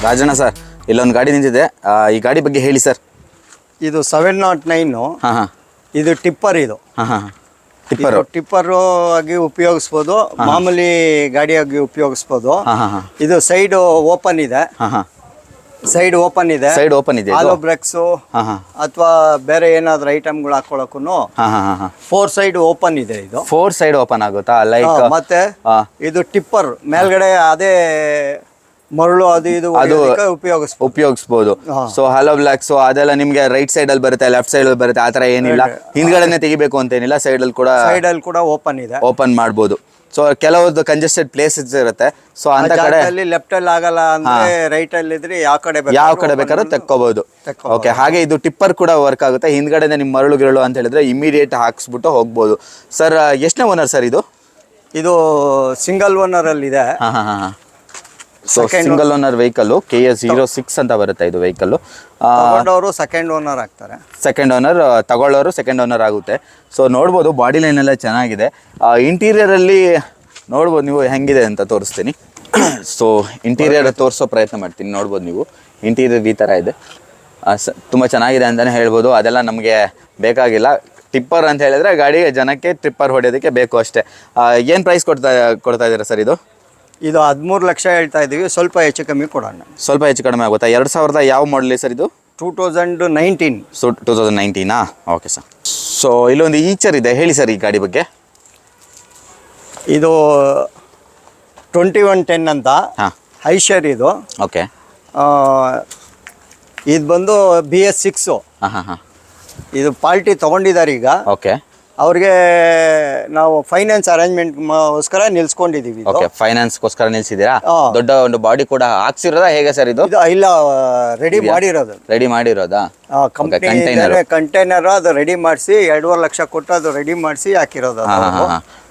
Rajanna sir, ಇಲ್ಲೊಂದು ಗಾಡಿ ನಿಂತಿದೆ, ಈ ಗಾಡಿ ಬಗ್ಗೆ ಹೇಳಿ ಸರ್. ಇದು 709. ಹಾಂ ಹಾಂ ಇದು ಟಿಪ್ಪರ್. ಇದು ಹಾಂ ಹಾಂ ಟಿಪ್ಪರು. ಟಿಪ್ಪರು ಆಗಿ ಉಪಯೋಗಿಸ್ಬೋದು, ಮಾಮೂಲಿ ಗಾಡಿಯಾಗಿ ಉಪಯೋಗಿಸ್ಬೋದು. ಹಾಂ ಹಾಂ ಹಾಂ ಇದು ಸೈಡ್ ಓಪನ್ ಇದೆ. ಹಾಂ ಹಾಂ ಸೈಡ್ ಓಪನ್ ಇದೆ. ಸೈಡ್ ಓಪನ್ ಇದೆ. ಆಲೋ ಬ್ರೇಕ್ಸು ಹಾಂ ಹಾಂ ಅಥವಾ ಬೇರೆ ಏನಾದ್ರು ಐಟಮ್ಗಳು ಹಾಕೊಳಕ್ಕೂ ಹಾಂ ಹಾಂ ಹಾಂ 4 ಸೈಡ್ ಓಪನ್ ಇದೆ ಇದು. 4 ಸೈಡ್ ಓಪನ್ ಆಗುತ್ತಾ? ಲೈಕ್ ಮತ್ತೆ ಇದು ಟಿಪ್ಪರ್ ಮೇಲ್ಗಡೆ ಅದೇ ಮರಳು ಅದು ಇದು ಉಪಯೋಗಿಸ್ಬೋದು. ಸೊ ಹಲೋ ಬ್ಲಾಕ್ಸ್ ಅದೆಲ್ಲ ನಿಮ್ಗೆ ರೈಟ್ ಸೈಡ್ ಅಲ್ಲಿ ಬರುತ್ತೆ, ಲೆಫ್ಟ್ ಸೈಡ್ ಅಲ್ಲಿ ಬರುತ್ತೆ, ಆತರ ಏನಿಲ್ಲ. ಹಿಂದ್ಗಡೆನೆ ತೆಗಿಬೇಕು ಅಂತ ಏನಿಲ್ಲ, ಸೈಡ್ ಅಲ್ಲಿ ಕೂಡ ಓಪನ್ ಇದೆ, ಓಪನ್ ಮಾಡ್ಬೋದು. ಸೊ ಕೆಲವೊಂದು ಕಂಜೆಸ್ಟೆಡ್ ಪ್ಲೇಸಸ್ ಇರುತ್ತೆ. ಸೊ ಅಂತ ಕಡೆ ಲೆಫ್ಟ್ ಅಲ್ಲಿ ಆಗಲ್ಲ ಅಂದ್ರೆ ರೈಟ್ ಅಲ್ಲಿ ಇದ್ರೆ ಯಾವ ಕಡೆ ಬೇಕಾದ್ರೂ ತೆಕ್ಕೋಬಹುದು. ಓಕೆ, ಹಾಗೆ ಇದು ಟಿಪ್ಪರ್ ಕೂಡ ವರ್ಕ್ ಆಗುತ್ತೆ. ಹಿಂದ್ಗಡೆ ನಿಮ್ ಮರಳು ಗಿರಳು ಅಂತ ಹೇಳಿದ್ರೆ ಇಮಿಡಿಯೇಟ್ ಹಾಕ್ಸ್ಬಿಟ್ಟು ಹೋಗ್ಬೋದು. ಸರ್ ಎಷ್ಟನೇ ಓನರ್ ಸರ್ ಇದು? ಇದು ಸಿಂಗಲ್ ಓನರ್ ಅಲ್ಲಿ ಇದೆ. So single owner vehicle KA 06 ಅಂತ ಬರುತ್ತೆ ಇದು ವೆಹಿಕಲ್. ತಗೊಂಡವರು ಸೆಕೆಂಡ್ ಓನರ್ ಆಗ್ತಾರೆ. ಸೆಕೆಂಡ್ ಓನರ್ ತಗೊಳ್ಳೋರು ಸೆಕೆಂಡ್ ಓನರ್ ಆಗುತ್ತೆ. ಸೊ ನೋಡ್ಬೋದು ಬಾಡಿ ಲೈನ್ ಎಲ್ಲ ಚೆನ್ನಾಗಿದೆ. ಇಂಟೀರಿಯರ್ ಅಲ್ಲಿ ನೋಡ್ಬೋದು ನೀವು ಹೆಂಗಿದೆ ಅಂತ ತೋರಿಸ್ತೀನಿ. ಸೊ ಇಂಟೀರಿಯರ್ ತೋರಿಸೋ ಪ್ರಯತ್ನ ಮಾಡ್ತೀನಿ. ನೋಡ್ಬೋದು ನೀವು ಇಂಟೀರಿಯರ್ ಈ ಥರ ಇದೆ. ತುಂಬ ಚೆನ್ನಾಗಿದೆ ಅಂತಲೇ ಹೇಳ್ಬೋದು. ಅದೆಲ್ಲ ನಮಗೆ ಬೇಕಾಗಿಲ್ಲ. ಟಿಪ್ಪರ್ ಅಂತ ಹೇಳಿದ್ರೆ ಗಾಡಿಗೆ ಜನಕ್ಕೆ ಟ್ರಿಪ್ಪರ್ ಹೊಡೆಯೋದಕ್ಕೆ ಬೇಕು ಅಷ್ಟೇ. ಏನು ಪ್ರೈಸ್ ಕೊಡ್ತಾ ಇದ್ದೀರಾ ಸರ್ ಇದು? ಇದು 13 ಲಕ್ಷ ಹೇಳ್ತಾ ಇದ್ದೀವಿ, ಸ್ವಲ್ಪ ಹೆಚ್ಚು ಕಮ್ಮಿ ಕೊಡೋಣ. ಸ್ವಲ್ಪ ಹೆಚ್ಚು ಕಡಿಮೆ ಆಗುತ್ತಾ? 2000 ಯಾವ ಮಾಡಲಿ ಸರ್ ಇದು? 2019. So 2019 okay sir. ಸೊ ಇಲ್ಲೊಂದು ಈಚರ್ ಇದೆ, ಹೇಳಿ ಸರ್ ಈ ಗಾಡಿ ಬಗ್ಗೆ. ಇದು 2110 ಅಂತ ಐಶರ್ ಇದು. ಓಕೆ, ಇದು ಬಂದು BS6. ಹಾಂ. ಇದು ಪಾರ್ಟಿ ತೊಗೊಂಡಿದ್ದಾರೆ ಈಗ. ಓಕೆ, ಅವ್ರಿಗೆ ನಾವು ಫೈನಾನ್ಸ್ ಅರೇಂಜ್ಮೆಂಟ್ಗೋಸ್ಕರ ನಿಲ್ಸ್ಕೊಂಡಿದ್ದೀವಿ. ಓಕೆ, ಫೈನಾನ್ಸ್ಗೋಸ್ಕರ ನಿಲ್ಸಿದ್ದೀರಾ? ದೊಡ್ಡ ಒಂದು ಬಾಡಿ ಕೂಡ ಹಾಕ್ಸಿರೋದಾ ಹೇಗೆ ಸರ್ ಇದು? ಇಲ್ಲ, ರೆಡಿ ಮಾಡಿರೋದು. ರೆಡಿ ಮಾಡಿರೋದಾ? ಕಂಟೈನರ್ ಅದು ರೆಡಿ ಮಾಡಿಸಿ 2.5 ಲಕ್ಷ ಕೊಟ್ಟು ಅದು ರೆಡಿ ಮಾಡಿಸಿ ಹಾಕಿರೋದು.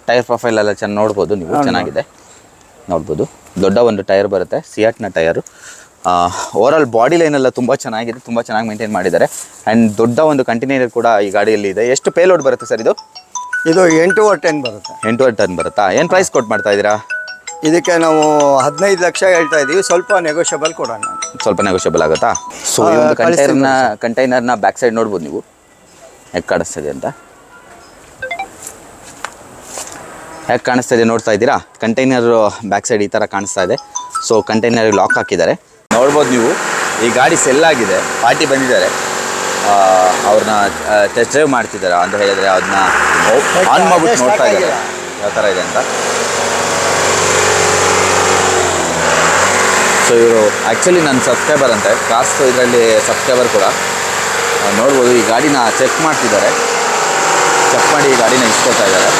ಟೈರ್ ಪ್ರೊಫೈಲ್ ಎಲ್ಲ ಚೆನ್ನಾಗಿ ನೋಡ್ಬೋದು ನೀವು, ಚೆನ್ನಾಗಿದೆ ನೋಡ್ಬೋದು. ದೊಡ್ಡ ಒಂದು ಟೈರ್ ಬರುತ್ತೆ, ಸಿಯಾಟ್ನ ಟೈರು. ಓವರಾಲ್ ಬಾಡಿ ಲೈನ್ ಎಲ್ಲ ತುಂಬ ಚೆನ್ನಾಗಿದೆ, ತುಂಬ ಚೆನ್ನಾಗಿ ಮೇಂಟೈನ್ ಮಾಡಿದ್ದಾರೆ. ಆ್ಯಂಡ್ ದೊಡ್ಡ ಒಂದು ಕಂಟೈನರ್ ಕೂಡ ಈ ಗಾಡಿಯಲ್ಲಿ ಇದೆ. ಎಷ್ಟು ಪೇಲೋಡ್ ಬರುತ್ತೆ ಸರ್ ಇದು? ಇದು 8/10 ಬರುತ್ತೆ. 8/10 ಟನ್ ಬರುತ್ತಾ? ಏನು ಪ್ರೈಸ್ ಕೊಟ್ಟು ಮಾಡ್ತಾ ಇದ್ದೀರಾ? ಇದಕ್ಕೆ ನಾವು 15 ಲಕ್ಷ ಹೇಳ್ತಾ ಇದ್ದೀವಿ, ಸ್ವಲ್ಪ ನೆಗೋಷಿಯಬಲ್ ಕೊಡೋಣ. ಸ್ವಲ್ಪ ನೆಗೋಷಿಯಬಲ್ ಆಗುತ್ತಾ? ಸೊ ಈ ಒಂದು ಕಂಟೈನರ್ನ ಬ್ಯಾಕ್ ಸೈಡ್ ನೋಡ್ಬೋದು ನೀವು ಹೇಗೆ ಕಾಣಿಸ್ತಿದೆ ಅಂತ. ಹೇಗೆ ಕಾಣಿಸ್ತಾ ಇದೆ ನೋಡ್ತಾ ಇದ್ದೀರಾ? ಕಂಟೈನರ್ ಬ್ಯಾಕ್ ಸೈಡ್ ಈ ಥರ ಕಾಣಿಸ್ತಾ ಇದೆ. ಸೊ ಕಂಟೈನರ್ ಲಾಕ್ ಹಾಕಿದ್ದಾರೆ, ನೋಡ್ಬೋದು ನೀವು. ಈ ಗಾಡಿ ಸೆಲ್ ಆಗಿದೆ, ಪಾರ್ಟಿ ಬಂದಿದ್ದಾರೆ, ಅವ್ರನ್ನ ಟೆಸ್ಟ್ ಡ್ರೈವ್ ಮಾಡ್ತಿದ್ದಾರೆ ಅಂತ ಹೇಳಿದರೆ ಅದನ್ನ ಆನ್ ಮಾಡ್ಬಿಟ್ಟು ನೋಡ್ತಾ ಇದ್ದಾರೆ ಯಾವ ಥರ ಇದೆ ಅಂತ. ಸೊ ಇವರು ಆ್ಯಕ್ಚುಲಿ ನನ್ನ ಸಬ್ಸ್ಕ್ರೈಬರ್ ಅಂತೆ, ಕಾಸ್ಟ್ ಇದರಲ್ಲಿ ಸಬ್ಸ್ಕ್ರೈಬರ್ ಕೂಡ. ನೋಡ್ಬೋದು ಈ ಗಾಡಿನ ಚೆಕ್ ಮಾಡ್ತಿದ್ದಾರೆ, ಚೆಕ್ ಮಾಡಿ ಈ ಗಾಡಿನ ಇಸ್ಕೊತಾ ಇದ್ದಾರೆ.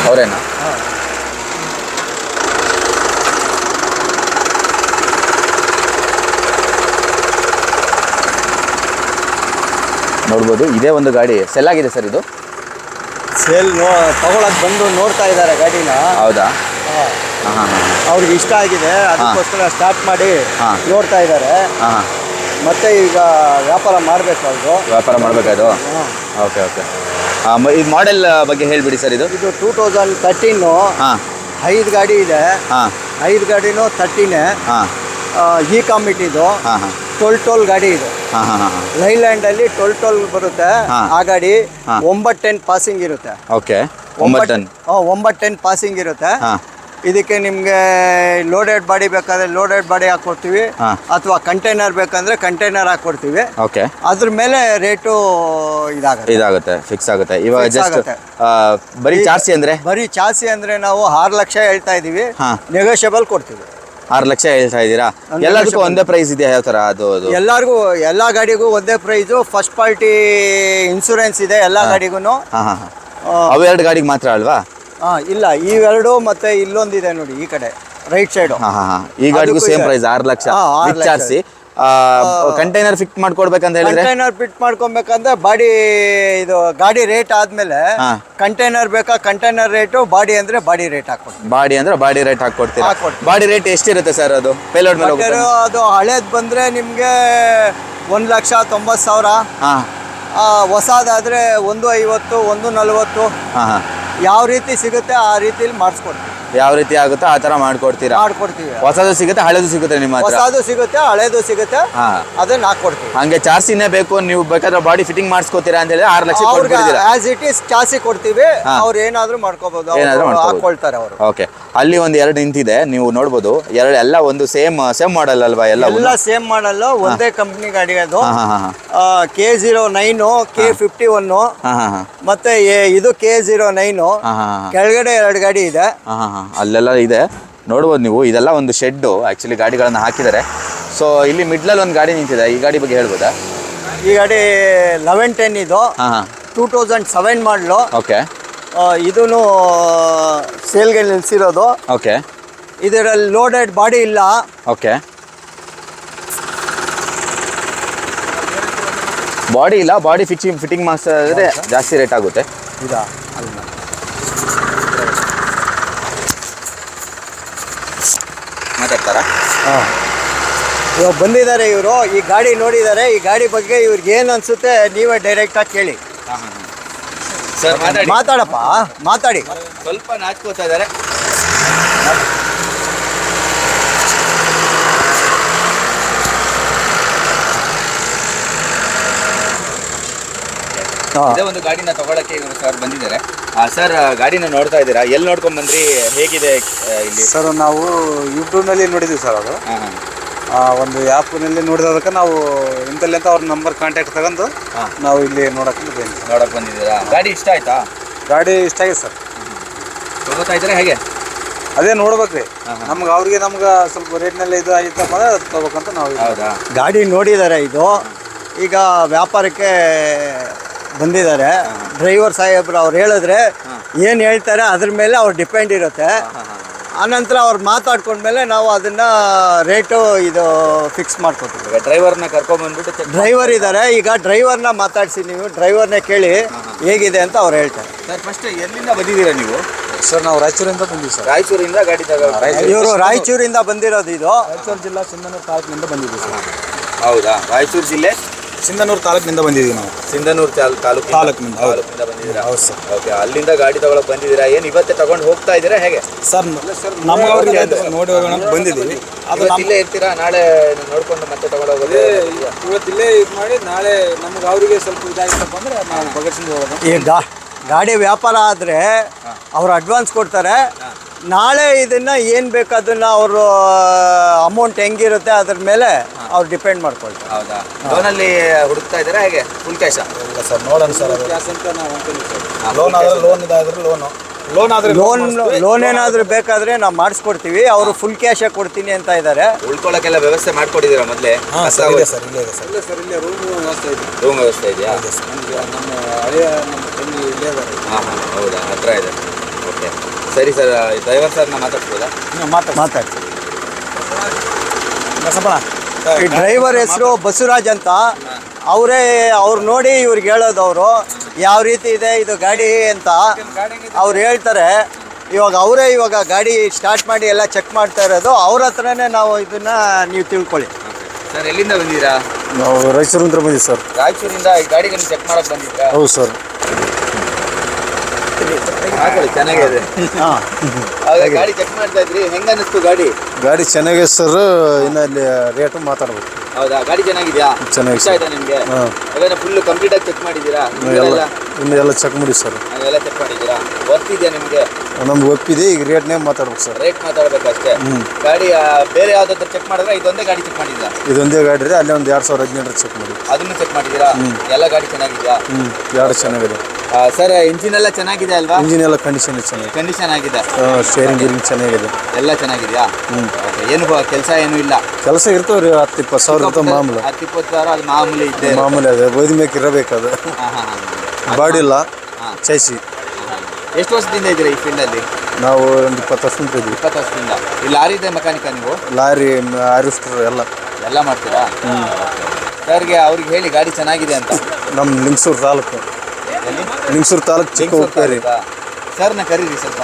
ಅವರೇನಾ? ನೋಡ್ಬೋದು ಇದೇ ಒಂದು ಗಾಡಿ ಸೆಲ್ ಆಗಿದೆ ಸರ್ ಇದು. ಸೇಲ್ ತಗೊಳಕ್ ಬಂದು ನೋಡ್ತಾ ಇದ್ದಾರೆ ಗಾಡಿನ. ಹೌದಾ? ಅವ್ರಿಗೆ ಇಷ್ಟ ಆಗಿದೆ, ಅದಕ್ಕೋಸ್ಕರ ಸ್ಟಾರ್ಟ್ ಮಾಡಿ ನೋಡ್ತಾ ಇದ್ದಾರೆ. ಮತ್ತೆ ಈಗ ವ್ಯಾಪಾರ ಮಾಡಬೇಕು, ಅವರು ವ್ಯಾಪಾರ ಮಾಡಬೇಕಾಯ್ತು. ಓಕೆ ಓಕೆ, ಇದು ಮಾಡೆಲ್ ಬಗ್ಗೆ ಹೇಳಿಬಿಡಿ ಸರ್. ಇದು 2013. 5 ಗಾಡಿ ಇದೆ. 5 ಗಾಡಿನೂ 13. ಈ ಕಾಮಿಟ್ ಇದು 12 ಗಾಡಿ ಇದು. ಲೈಲ್ಯಾಂಡ್ ಅಲ್ಲಿ 12 ಬರುತ್ತೆ. ಆ ಗಾಡಿ 9-10 ಪಾಸಿಂಗ್ ಇರುತ್ತೆ. ಓಕೆ, 9-10 ಪಾಸಿಂಗ್ ಇರುತ್ತೆ. ಇದಕ್ಕೆ ನಿಮಗೆ ಲೋಡೆಡ್ ಬಾಡಿ ಬೇಕಾದ್ರೆ ಲೋಡೆಡ್ ಬಾಡಿ ಹಾಕ್ಕೊಡ್ತೀವಿ, ಅಥವಾ ಕಂಟೈನರ್ ಬೇಕಂದ್ರೆ ಕಂಟೈನರ್ ಹಾಕ್ಕೊಡ್ತೀವಿ. ಓಕೆ, ಅದ್ರ ಮೇಲೆ ರೇಟು ಇದಾಗುತ್ತೆ, ಫಿಕ್ಸ್ ಆಗುತ್ತೆ. ಇವಾಗ Fix ಜಸ್ಟ್ ಆಗುತ್ತೆ. ಬರೀ ಚಾರ್ಸಿ ಅಂದ್ರೆ ಬರೀ ಚಾಸಿ ಅಂದ್ರೆ ನಾವು 6 ಲಕ್ಷ ಹೇಳ್ತಾ ಇದೀವಿ, ನೆಗೋಷಿಯಬಲ್ ಕೊಡ್ತೀವಿ. 6 ಲಕ್ಷ ಹೇಳ್ತಾ ಇದ್ದೀರಾ? ಎಲ್ಲದಕ್ಕೂ ಒಂದೇ ಪ್ರೈಸ್ ಇದೆಯಾ? ಯಾವ ತರ ಅದು? ಎಲ್ಲರಿಗೂ ಎಲ್ಲಾ ಗಾಡಿಗೂ ಒಂದೇ ಪ್ರೈಸು. ಫಸ್ಟ್ ಪಾರ್ಟಿ ಇನ್ಸೂರೆನ್ಸ್ ಇದೆ ಎಲ್ಲಾ ಗಾಡಿಗೂ. ಅವು 2 ಗಾಡಿಗೆ ಮಾತ್ರ ಅಲ್ವಾ? ಇಲ್ಲ, ಇವೆರಡು ಮತ್ತೆ ಇಲ್ಲೊಂದಿದೆ ನೋಡಿ ಈ ಕಡೆ ರೈಟ್ ಸೈಡ್. ಈ ಗಾಡಿಗೂ ಸೇಮ್ ಪ್ರೈಸ್ 6 ಲಕ್ಷ ಚಾರ್ಸಿ. ಕಂಟೈನರ್ ಫಿಟ್ ಮಾಡ್ಕೊಡ್ಬೇಕಂತ ಹೇಳಿದ್ರೆ ಕಂಟೈನರ್ ಫಿಟ್ ಮಾಡ್ಕೊಬೇಕಂದ್ರೆ ಬಾಡಿ ಇದು ಗಾಡಿ ರೇಟ್ ಆದ್ಮೇಲೆ ಕಂಟೈನರ್ ಬೇಕಾ ಕಂಟೈನರ್ ರೇಟು, ಬಾಡಿ ಅಂದ್ರೆ ಬಾಡಿ ರೇಟ್ ಹಾಕ್ಕೊಡ್ತೀವಿ. ಬಾಡಿ ಅಂದ್ರೆ ಬಾಡಿ ರೇಟ್ ಹಾಕ್ಕೊಡ್ತೀರಾ? ಬಾಡಿ ರೇಟ್ ಎಷ್ಟಿರುತ್ತೆ ಸರ್ ಅದು ಪೇಲೋಡ್ ಮೇಲೆ ಹೋಗುತ್ತೆ? ಅದು ಹಳೇದ್ ಬಂದ್ರೆ ನಿಮ್ಗೆ 1,90,000. ಹೊಸದಾದ್ರೆ 150, 140 ಯಾವ ರೀತಿ ಸಿಗುತ್ತೆ ಆ ರೀತಿಲಿ ಮಾಡಿಸ್ಕೊಡ್ತೀವಿ. ಯಾವ ರೀತಿ ಆಗುತ್ತೋ ಆ ತರ ಮಾಡ್ಕೊಡ್ತೀರಾ? ಮಾಡ್ಕೊಡ್ತೀವಿ. ಹೊಸದು ಸಿಗುತ್ತೆ, ಹಳೆದು ಸಿಗುತ್ತೆ ನಿಮ್ಮ ಹತ್ರ? ಹೊಸದು ಸಿಗುತ್ತೆ, ಹಳೇದು ಸಿಗುತ್ತೆ, ಅದನ್ನ ಹಾಕೊಡ್ತೀವಿ. ಹಂಗೆ ಚಾರ್ಸಿನೇ ಬೇಕು ನೀವು ಬೇಕಾದ್ರೆ ಬಾಡಿ ಫಿಟ್ಟಿಂಗ್ ಮಾಡಿಸ್ಕೋತೀರಾ ಅಂತ ಹೇಳಿದ್ರೆ 6 ಲಕ್ಷ ಕೊಡ್ತೀರಾ? ಆಸ್ ಇಟ್ ಈಸ್ ಚಾಸಿ ಕೊಡ್ತೀವಿ, ಅವ್ರು ಏನಾದ್ರೂ ಮಾಡ್ಕೋಬಹುದು, ಹಾಕೊಳ್ತಾರೆ ಅವರು. ಓಕೆ, ಅಲ್ಲಿ ಒಂದು 2 ನಿಂತಿದೆ, ನೀವು ನೋಡ್ಬೋದು. ಎಲ್ಲ ಒಂದು ಸೇಮ್ ಮಾಡಲ್ ಅಲ್ವಾ? ಎಲ್ಲ ಸೇಮ್ ಮಾಡಲ್ಲ, ಒಂದೇ ಕಂಪ್ನಿ ಗಾಡಿ ಅದು. K09, K51 ಮತ್ತೆ ಇದು K09. ಕೆಳಗಡೆ 2 ಗಾಡಿ ಇದೆ. ಅಲ್ಲೆಲ್ಲ ಇದೆ ನೋಡ್ಬೋದು ನೀವು. ಇದೆಲ್ಲ ಒಂದು ಶೆಡ್ ಆಕ್ಚುಲಿ ಗಾಡಿಗಳನ್ನ ಹಾಕಿದ್ದಾರೆ. ಸೊ ಇಲ್ಲಿ ಮಿಡ್ಲಲ್ಲಿ ಒಂದು ಗಾಡಿ ನಿಂತಿದೆ, ಈ ಗಾಡಿ ಬಗ್ಗೆ ಹೇಳ್ಬೋದಾ? ಈ ಗಾಡಿ 1110 ಇದು 2007 ಮಾಡಲು. ಓಕೆ, ಇದೂ ಸೇಲ್ಗೆ ನಿಲ್ಸಿರೋದು. ಓಕೆ, ಇದರಲ್ಲಿ ಲೋಡೆಡ್ ಬಾಡಿ ಇಲ್ಲ. ಓಕೆ, ಬಾಡಿ ಇಲ್ಲ, ಬಾಡಿ ಫಿಟ್ಟಿಂಗ್ ಮಾಡಿಸಿದ್ರೆ ಜಾಸ್ತಿ ರೇಟ್ ಆಗುತ್ತೆ. ಇದಾ ಮಾತಾಡ್ತಾರಾ? ಇವಾಗ ಬಂದಿದ್ದಾರೆ ಇವರು, ಈ ಗಾಡಿ ನೋಡಿದ್ದಾರೆ. ಈ ಗಾಡಿ ಬಗ್ಗೆ ಇವ್ರಿಗೆ ಏನು ಅನ್ಸುತ್ತೆ ನೀವೇ ಡೈರೆಕ್ಟಾಗಿ ಕೇಳಿ. ಸರ್ ಮಾತಾಡಪ್ಪ, ಮಾತಾಡಿ. ಸ್ವಲ್ಪ ನಾಚ್ಕೋತಾ ಇದ್ದಾರೆ. ಇದೇ ಒಂದು ಗಾಡಿನ ತಗೊಳಕ್ಕೆ ಇವರು ಸರ್ ಬಂದಿದ್ದಾರೆ. ಸರ್ ಗಾಡಿನ ನೋಡ್ತಾ ಇದ್ದೀರಾ, ಎಲ್ಲಿ ನೋಡ್ಕೊಂಡ್ ಬಂದ್ರಿ? ಹೇಗಿದೆ ಇಲ್ಲಿ? ಸರ್ ನಾವು ಯೂಟ್ಯೂಬ್ನಲ್ಲಿ ನೋಡಿದ್ದೀವಿ ಸರ್. ಅದು ಒಂದು ಆ್ಯಪ್ನಲ್ಲಿ ನೋಡಿದದಕ್ಕೆ ನಾವು ಇಂಥಲ್ಲಿ ಅಂತ ಅವ್ರ ನಂಬರ್ ಕಾಂಟ್ಯಾಕ್ಟ್ ತಗೊಂಡು ನಾವು ಇಲ್ಲಿ ನೋಡಕ್ಕೆ ಬಂದಿದ್ದೀರಾ? ಗಾಡಿ ಇಷ್ಟ ಆಯ್ತಾ? ಗಾಡಿ ಇಷ್ಟ ಆಗಿದೆ ಸರ್. ತಗೋತಾ ಇದ್ದಾರೆ ಹೇಗೆ? ಅದೇ ನೋಡ್ಬೇಕ್ರಿ, ನಮ್ಗೆ ಅವ್ರಿಗೆ ಸ್ವಲ್ಪ ರೇಟ್ನಲ್ಲಿ ಇದು ಆಗಿತ್ತಪ್ಪ ಅಂದ್ರೆ ಅದು ತಗೋಬೇಕಂತ ನಾವು. ಹೌದಾ? ಗಾಡಿ ನೋಡಿದ್ದಾರೆ. ಇದು ಈಗ ವ್ಯಾಪಾರಕ್ಕೆ ಬಂದಿದ್ದಾರೆ. ಡ್ರೈವರ್ ಸಾಹೇಬ್ರು ಅವ್ರು ಹೇಳಿದ್ರೆ ಏನು ಹೇಳ್ತಾರೆ ಅದ್ರ ಮೇಲೆ ಅವ್ರು ಡಿಪೆಂಡ್ ಇರುತ್ತೆ. ಆನಂತರ ಅವ್ರು ಮಾತಾಡ್ಕೊಂಡ್ಮೇಲೆ ನಾವು ಅದನ್ನ ರೇಟು ಇದು ಫಿಕ್ಸ್ ಮಾಡ್ಕೊತೀವಿ. ಡ್ರೈವರ್ನ ಕರ್ಕೊಂಡ್ಬಂದ್ಬಿಟ್ಟು ಡ್ರೈವರ್ ಇದ್ದಾರೆ, ಈಗ ಡ್ರೈವರ್ನ ಮಾತಾಡಿಸಿ, ನೀವು ಡ್ರೈವರ್ನೇ ಕೇಳಿ ಹೇಗಿದೆ ಅಂತ ಅವ್ರು ಹೇಳ್ತಾರೆ. ಸರ್ ಫಸ್ಟ್ ಎಲ್ಲಿಂದ ಬಂದಿದ್ದೀರಾ ನೀವು? ಸರ್ ನಾವು ರಾಯಚೂರಿಂದ ಬಂದಿದ್ದೀವಿ ಸರ್. ರಾಯಚೂರಿಂದ ಗಾಡಿ ಇವರು ರಾಯಚೂರಿಂದ ಬಂದಿರೋದು. ಇದು ರಾಯಚೂರು ಜಿಲ್ಲಾ ಸಿಂಧನೂರು ತಾಲೂಕಿನಿಂದ ಬಂದಿದ್ದೀವಿ ಸರ್. ಹೌದಾ? ರಾಯಚೂರು ಜಿಲ್ಲೆ ಸಿಂಧನೂರು ತಾಲೂಕಿನಿಂದ ಬಂದಿದ್ದೀವಿ ನಾವು. ಸಿಂಧನೂರು ತಾಲೂಕಿನಿಂದ ಬಂದಿದ್ದೀರಾ? ಹೌದು ಸರ್. ಓಕೆ, ಅಲ್ಲಿಂದ ಗಾಡಿ ತಗೊಳಕ್ ಬಂದಿದ್ದೀರಾ? ಏನು ಇವತ್ತೇ ತಗೊಂಡು ಹೋಗ್ತಾ ಇದ್ದೀರಾ ಹೇಗೆ? ಸರ್ ನಮ್ಗೆ ಅವ್ರಿಗೆ ನೋಡಿ ಹೋಗೋಣ ಬಂದಿದ್ದೀವಿ. ಅದು ಇಲ್ಲೇ ಇರ್ತೀರಾ? ನಾಳೆ ನೋಡ್ಕೊಂಡು ಮತ್ತೆ ತಗೊಂಡು ಹೋಗೋದು? ಇವತ್ತಿಲ್ಲೇ ಇದು ಮಾಡಿ ನಾಳೆ ನಮ್ಗೆ ಅವರಿಗೆ ಸ್ವಲ್ಪ ಇದಾಗಿತ್ತಪ್ಪ ಅಂದ್ರೆ ನಾವು ಬಗೆಸಿಂದ ಹೋಗೋದು. ಈಗ ಗಾಡಿ ವ್ಯಾಪಾರ ಆದರೆ ಅವ್ರು ಅಡ್ವಾನ್ಸ್ ಕೊಡ್ತಾರೆ. ನಾಳೆ ಇದನ್ನ ಏನು ಬೇಕು ಅದನ್ನ ಅವರು ಅಮೌಂಟ್ ಹೆಂಗಿರುತ್ತೆ ಅದ್ರ ಮೇಲೆ ಅವ್ರು ಡಿಪೆಂಡ್ ಮಾಡ್ಕೊಳ್ತಾರೆ. ಹೌದಾ? ಲೋನಲ್ಲಿ ಹುಡುಕ್ತಾ ಇದ್ದೀರಾ ಹೇಗೆ? ಫುಲ್ ಕ್ಯಾಶಾ? ಇಲ್ಲ ಸರ್, ನೋಡೋಣ ಸರ್. ಕ್ಯಾಶ್ ಅಂತ ನಾವು ಅಂತೀವಿ ಸರ್. ಲೋನ್ ಆದರೆ ಲೋನ್ ಇದಾದ್ರೆ ಲೋನ್ ಏನಾದರೂ ಬೇಕಾದ್ರೆ ನಾವು ಮಾಡಿಸ್ಕೊಡ್ತೀವಿ. ಅವರು ಫುಲ್ ಕ್ಯಾಶೇ ಕೊಡ್ತೀನಿ ಅಂತ ಇದ್ದಾರೆ. ಉಳ್ಕೊಳ್ಳೋಕ್ಕೆಲ್ಲ ವ್ಯವಸ್ಥೆ ಮಾಡ್ಕೊಟ್ಟಿದ್ದೀರಾ ಮೊದಲೇ? ಸರ್ ಇದೆ ಸರ್, ಇಲ್ಲೇ ಇದೆ ಸರ್. ಇಲ್ಲ ಸರ್, ಇಲ್ಲೇ ರೂಮ್ ವ್ಯವಸ್ಥೆ ಇದೆ. ರೂಮ್ ವ್ಯವಸ್ಥೆ ಇದೆಯಾ? ನಮ್ಮ ಹಳೆಯ ನಮ್ಮ ತಂಗಿ ಇಲ್ಲೇ ಇದ್ದಾರೆ. ಹೌದಾ? ಹತ್ರ ಇದೆ. ಓಕೆ, ಸರಿ ಸರ್. ಡ್ರೈವರ್ ಸರ್ನ ಮಾತಾಡ್ಬೋದಾ? ಮಾತಾಡಿ. ಈ ಡ್ರೈವರ್ ಹೆಸರು ಬಸವರಾಜ್ ಅಂತ. ಅವ್ರು ನೋಡಿ ಇವ್ರಿಗೆ ಹೇಳೋದು, ಅವರು ಯಾವ ರೀತಿ ಇದೆ ಇದು ಗಾಡಿ ಅಂತ ಅವ್ರು ಹೇಳ್ತಾರೆ. ಇವಾಗ ಗಾಡಿ ಸ್ಟಾರ್ಟ್ ಮಾಡಿ ಎಲ್ಲ ಚೆಕ್ ಮಾಡ್ತಾ ಇರೋದು ಅವ್ರ ಹತ್ರನೇ ನಾವು ಇದನ್ನ ನೀವು ತಿಳ್ಕೊಳ್ಳಿ. ಸರ್ ಎಲ್ಲಿಂದ ಬಂದಿದ್ದೀರಾ? ನಾವು ರಾಯಚೂರಿಂದ ಬಂದಿದ್ದೀವಿ ಸರ್. ರಾಯಚೂರಿಂದ ಈ ಗಾಡಿಗಳನ್ನ ಚೆಕ್ ಮಾಡಕ್ ಬಂದಿದ್ದೀರಾ? ಹೌದು ಸರ್. ಚೆನ್ನಾಗಿದೆ. ಗಾಡಿ ಚೆಕ್ ಮಾಡ್ತಾ ಇದ್ರಿ, ಹೆಂಗ ಅನಿಸ್ತು ಗಾಡಿ? ಗಾಡಿ ಚೆನ್ನಾಗಿದೆ ಸರ್. ಇನ್ನು ಅಲ್ಲಿ ರೇಟು ಮಾತಾಡ್ಬೇಕು. ಹೌದಾ? ಗಾಡಿ ಚೆನ್ನಾಗಿದ್ಯಾ? ಚೆನ್ನಾಗಿದೆ. ಇಷ್ಟ ಆಯ್ತಾ ನಿಮ್ಗೆ? ಅವೇನ ಫುಲ್ ಕಂಪ್ಲೀಟ್ ಆಗಿ ಚೆಕ್ ಮಾಡಿದ್ದೀರಾ? ಇನ್ನು ಎಲ್ಲ ಚೆಕ್ ಮಾಡಿ ಸರ್. ಎಲ್ಲ ಚೆಕ್ ಮಾಡಿದ್ದೀರಾ? ವರ್ತ್ ಇದೆಯಾ ನಿಮ್ಗೆ? ನಮ್ಗೆ ಒಪ್ಪಿದೆ, ಈಗ ರೇಟ್ನೇ ಮಾತಾಡ್ಬೇಕು ಸರ್. ರೇಟ್ ಮಾತಾಡ್ಬೇಕು ಅಷ್ಟೇ. ಗಾಡಿ ಬೇರೆ ಯಾವ್ದಾದ್ರು ಚೆಕ್ ಮಾಡಿದ್ರೆ ಇದೊಂದೇ ಗಾಡಿ ಚೆಕ್ ಮಾಡಿದ್ರಾ? ಇದೊಂದೇ ಗಾಡಿ ರೀ, ಅಲ್ಲೇ ಒಂದು 2017 ಚೆಕ್ ಮಾಡಿ. ಅದನ್ನು ಚೆಕ್ ಮಾಡಿದ್ದೀರಾ? ಎಲ್ಲ ಗಾಡಿ ಚೆನ್ನಾಗಿದೆಯಾ? ಎರಡು ಚೆನ್ನಾಗಿದೆ ಸರ್. ಇಂಜಿನ್ ಎಲ್ಲ ಚೆನ್ನಾಗಿದೆ ಅಲ್ವಾ? ಇಂಜಿನ್ ಎಲ್ಲ ಕಂಡೀಷನ್ ಚೆನ್ನಾಗಿದೆ. ಕಂಡೀಷನ್ ಆಗಿದೆ. ಸ್ಟೇರಿಂಗ್ ಗೀರಿಂಗ್ ಚೆನ್ನಾಗಿದೆ. ಎಲ್ಲ ಚೆನ್ನಾಗಿದೆಯಾ? ಏನು ಕೆಲಸ ಏನು ಇಲ್ಲ? ಕೆಲಸ ಇರ್ತಾವ ರೀ, 10-20 ಸಾವಿರ ಇರ್ತಾವ ಮಾಮೂಲು. 10-20 ಸಾವಿರ ಅದು ಮಾಮೂಲಿ ಇದೆ. ಮಾಮೂಲಿ ಅದೇ ಒಯ್ದ ಮೇಕ್ ಇರಬೇಕು ಅದು. ಬಾಡಿ ಇಲ್ಲ, ಚೈಸಿ. ಎಷ್ಟು ವರ್ಷದಿಂದ ಇದ್ದೀರಾ ಈ ಫೀಲ್ಡಲ್ಲಿ? ನಾವು ಒಂದು 20 ವರ್ಷದಿಂದ ಇದ್ವಿ. 20 ವರ್ಷದಿಂದ. ಈ ಲಾರಿ ಇದೆ ಮೆಕ್ಯಾನಿಕ ನೀವು? ಲಾರಿ, ಹಾರ್ವೆಸ್ಟರ್ ಎಲ್ಲ ಮಾಡ್ತೀರಾ? ಸರ್ಗೆ ಅವ್ರಿಗೆ ಹೇಳಿ ಗಾಡಿ ಚೆನ್ನಾಗಿದೆ ಅಂತ. ನಮ್ಮ ಲಿಂಗಸೂರು ತಾಲೂಕು ಚಿಕ್ಕ ಉಪ್ಪೇರಿ. ಸರ್ನ ಕರೀರಿ ಸ್ವಲ್ಪ.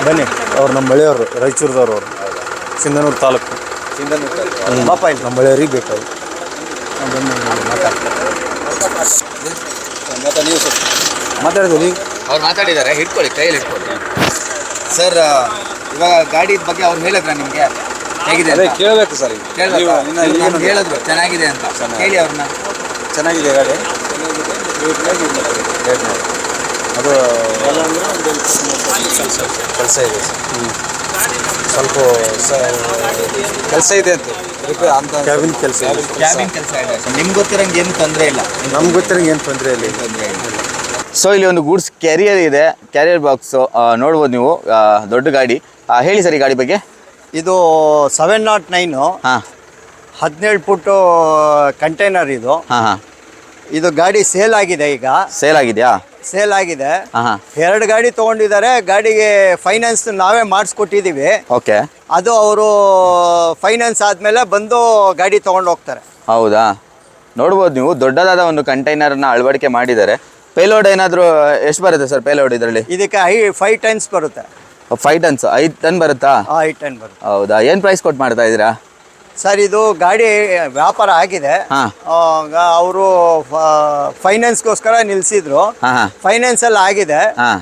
ಬನ್ನಿ, ಅವ್ರು ನಮ್ಮ ಮಳೆಯವರು, ರಾಯಚೂರ್ದವ್ರು. ಅವರು ಸಿಂಧನೂರು ತಾಲೂಕು. ಪಾಪ ಇಲ್ಲಿ ನಮ್ಮ ಮಳೆಯವ್ರಿಗೆ ಬೇಕಾಗಿ ಮಾತಾಡಿದ್ವಿ. ಅವ್ರು ಮಾತಾಡಿದ್ದಾರೆ, ಹಿಡ್ಕೊಳ್ಳಿ, ಕೈಯಲ್ಲಿ ಹಿಡ್ಕೊಳ್ಳಿ. ಸರ್, ಇವಾಗ ಗಾಡಿ ಬಗ್ಗೆ ಅವ್ರು ಹೇಳಿದ್ರ ನಿಮಗೆ ಹೇಗಿದೆ? ಕೇಳಬೇಕು ಸರ್. ಹೇಳಿದ್ರು ಚೆನ್ನಾಗಿದೆ ಅಂತ. ಹೇಳಿ ಅವ್ರನ್ನ. ಚೆನ್ನಾಗಿದೆ ಗಾಡಿ. ಅದು ಕೆಲಸ ಇದೆ, ಸ್ವಲ್ಪ ಕೆಲಸ ಇದೆ ಅಂತ. ಕ್ಯಾಬಿನ್ ಕೆಲಸ ಇದೆ. ನಿಮ್ಗೆ ಗೊತ್ತಿರಂಗೆ ಏನು ತೊಂದರೆ ಇಲ್ಲ. ನಮ್ಗೆ ಗೊತ್ತಿರಂಗೆ ಏನು ತೊಂದರೆ ಇಲ್ಲ. ಸೊ ಇಲ್ಲಿ ಒಂದು ಗೂಡ್ಸ್ ಕ್ಯಾರಿಯರ್ ಇದೆ, ಕ್ಯಾರಿಯರ್ ಬಾಕ್ಸು ನೋಡ್ಬೋದು ನೀವು. ದೊಡ್ಡ ಗಾಡಿ. ಹೇಳಿ ಸರ್ ಈ ಗಾಡಿ ಬಗ್ಗೆ. ಇದು 709 ಹಾಂ, 17 ಫುಟ್ಟು ಕಂಟೈನರ್ ಇದು. ಹಾಂ. ಇದು ಗಾಡಿ ಸೇಲ್ ಆಗಿದೆ, ಈಗ ಸೇಲ್ ಆಗಿದೆಯಾ? ಸೇಲ್ ಆಗಿದೆ. ಹಾಂ. 2 ಗಾಡಿ ತೊಗೊಂಡಿದ್ದಾರೆ. ಗಾಡಿಗೆ ಫೈನಾನ್ಸ್ ನಾವೇ ಮಾಡಿಸ್ಕೊಟ್ಟಿದ್ದೀವಿ. ಓಕೆ. ಅದು ಅವರು ಫೈನಾನ್ಸ್ ಆದಮೇಲೆ ಬಂದು ಗಾಡಿ ತೊಗೊಂಡು ಹೋಗ್ತಾರೆ. ಹೌದಾ? ನೋಡ್ಬೋದು ನೀವು, ದೊಡ್ಡದಾದ ಒಂದು ಕಂಟೈನರ್ನ ಅಳವಡಿಕೆ ಮಾಡಿದ್ದಾರೆ. ಪೇಲೋಡ್ ಏನಾದರೂ ಎಷ್ಟು ಬರುತ್ತೆ ಸರ್ ಪೇಲೋಡ್ ಇದರಲ್ಲಿ? ಇದಕ್ಕೆ 5 ಟನ್ಸ್ ಬರುತ್ತೆ. 5 ಟನ್ಸ್, 5 ಟನ್ ಬರುತ್ತಾ? 5 ಟನ್ ಬರುತ್ತೆ. ಹೌದಾ? ಏನು ಪ್ರೈಸ್ ಕೊಟ್ಟು ಮಾಡ್ತಾ ಇದ್ದೀರಾ ಸರ್? ಇದು ಗಾಡಿ ವ್ಯಾಪಾರ ಆಗಿದೆ. ಹಾಂ. ಅವರು ಫೈನಾನ್ಸ್ಗೋಸ್ಕರ ನಿಲ್ಲಿಸಿದ್ರು. ಹಾಂ. ಫೈನಾನ್ಸ್ ಎಲ್ಲ ಆಗಿದೆ. ಹಾಂ.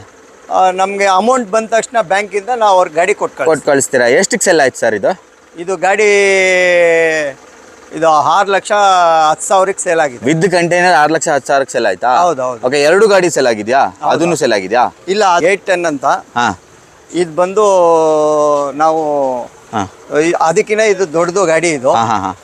ನಮಗೆ ಅಮೌಂಟ್ ಬಂದ ತಕ್ಷಣ ಬ್ಯಾಂಕಿಂದ ನಾವು ಅವ್ರಿಗೆ ಗಾಡಿ ಕೊಟ್ಟು ಕಳಿಸ್ತೀರಾ? ಎಷ್ಟಕ್ಕೆ ಸೆಲ್ ಆಯ್ತು ಸರ್ ಇದು? ಇದು ಗಾಡಿ ಇದು 6,10,000ಕ್ಕೆ ಸೇಲ್ ಆಗಿದೆ. ವಿದ್ ಕಂಟೈನರ್ 6,10,000ಕ್ಕೆ ಸೆಲ್ ಆಯ್ತಾ? ಹೌದು. ಓಕೆ. 2 ಗಾಡಿ ಸೆಲ್ ಆಗಿದೆಯಾ? ಅದನ್ನು ಸೆಲ್ ಆಗಿದೆಯಾ? ಇಲ್ಲ, 8 ಟನ್ ಅಂತ. ಹಾಂ. ಇದು ಬಂದು ನಾವು ಹಾಂ. ಅದಕ್ಕಿಂತ ಇದು ದೊಡ್ಡದು ಗಾಡಿ. ಇದು ಹಾಂ, ಹಾಂ, ಹಾಂ.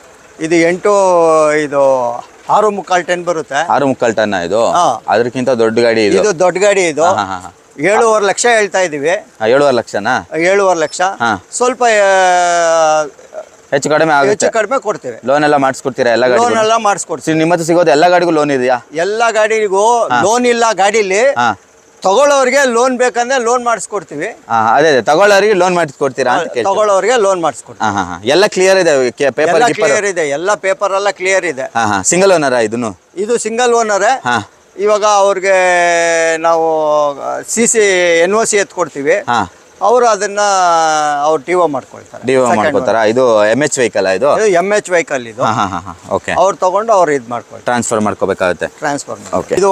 ಇದು 6.25 ಟನ್ ಬರುತ್ತೆ. 6.25 ಟನ್ ಇದು? ಹಾ. ಅದಕ್ಕಿಂತ ದೊಡ್ಡ ಗಾಡಿ ಇದು? ಇದು ದೊಡ್ಡ ಗಾಡಿ. ಇದು ಹಾಂ, ಹಾಂ, ಹಾಂ. 7.5 ಲಕ್ಷ ಹೇಳ್ತಾ ಇದೀವಿ. 7.5 ಲಕ್ಷನಾ? 7.5 ಲಕ್ಷ. ಹಾಂ. ಸ್ವಲ್ಪ ಹೆಚ್ಚು ಕಡಿಮೆ ಆಗುತ್ತೆ. ಹೆಚ್ಚು ಕಡಿಮೆ ಕೊಡ್ತೇವೆ. ಲೋನ್ ಎಲ್ಲ ಮಾಡಿಸ್ಕೊಡ್ತೀರಾ? ಎಲ್ಲ ಲೋನ್ ಗಾಡಿ ಎಲ್ಲ ಮಾಡಿಸ್ಕೊಡ್ತೀವಿ. ನಿಮ್ಮ ಹತ್ರ ಸಿಗೋದು ಎಲ್ಲ ಗಾಡಿಗೂ ಲೋನ್ ಇದೆಯಾ? ಎಲ್ಲ ಗಾಡಿಗೂ ಲೋನ್ ಇಲ್ಲ. ಗಾಡಿಲಿ ಹಾಂ. ತಗೊಳ್ಳೋರಿಗೆ ಲೋನ್ ಬೇಕಂದ್ರೆ ಲೋನ್ ಮಾಡಿಸ್ಕೊಡ್ತೀವಿ. ಹಾಂ, ಅದೇ ತಗೊಳ್ಳೋರಿಗೆ ಲೋನ್ ಮಾಡಿಸ್ಕೊಡ್ತೀರಾ ಅಂತ ಕೇಳ್ತೀನಿ. ತಗೊಳ್ಳೋರಿಗೆ ಲೋನ್ ಮಾಡಿಸ್ಕೊಡ್ತೀವಿ. ಹಾಂ, ಹಾಂ, ಹಾಂ. ಎಲ್ಲ ಕ್ಲಿಯರ್ ಇದೆ? ಪೇಪರ್ ಎಲ್ಲ ಕ್ಲಿಯರ್ ಇದೆ. ಎಲ್ಲ ಪೇಪರ್ ಎಲ್ಲ ಕ್ಲಿಯರ್ ಇದೆ. ಹಾಂ, ಹಾಂ. ಸಿಂಗಲ್ ಓನರಾ ಇದನ್ನು? ಇದು ಸಿಂಗಲ್ ಓನರೇ. ಹಾಂ. ಇವಾಗ ಅವ್ರಿಗೆ ನಾವು CC NOC ಎತ್ಕೊಡ್ತೀವಿ. ಹಾಂ. ಅವರು ಅದನ್ನ ಅವ್ರು ಡಿವೋ ಮಾಡ್ಕೊಳ್ತಾರೆ. ಡಿವೋ ಮಾಡ್ಕೋತಾರಾ? ಇದು MH ವೆಹಿಕಲ್ ಇದು? MH ವೆಹಿಕಲ್ ಇದು. ಹಾಂ, ಹಾಂ, ಹಾಂ, ಹಾಂ. ಓಕೆ. ಅವ್ರು ತಗೊಂಡು ಅವ್ರು ಇದು ಮಾಡ್ಕೊಳ್ತಾರೆ, ಟ್ರಾನ್ಸ್ಫರ್ ಮಾಡ್ಕೋಬೇಕಾಗುತ್ತೆ. ಟ್ರಾನ್ಸ್ಫರ್. ಓಕೆ. ಇದು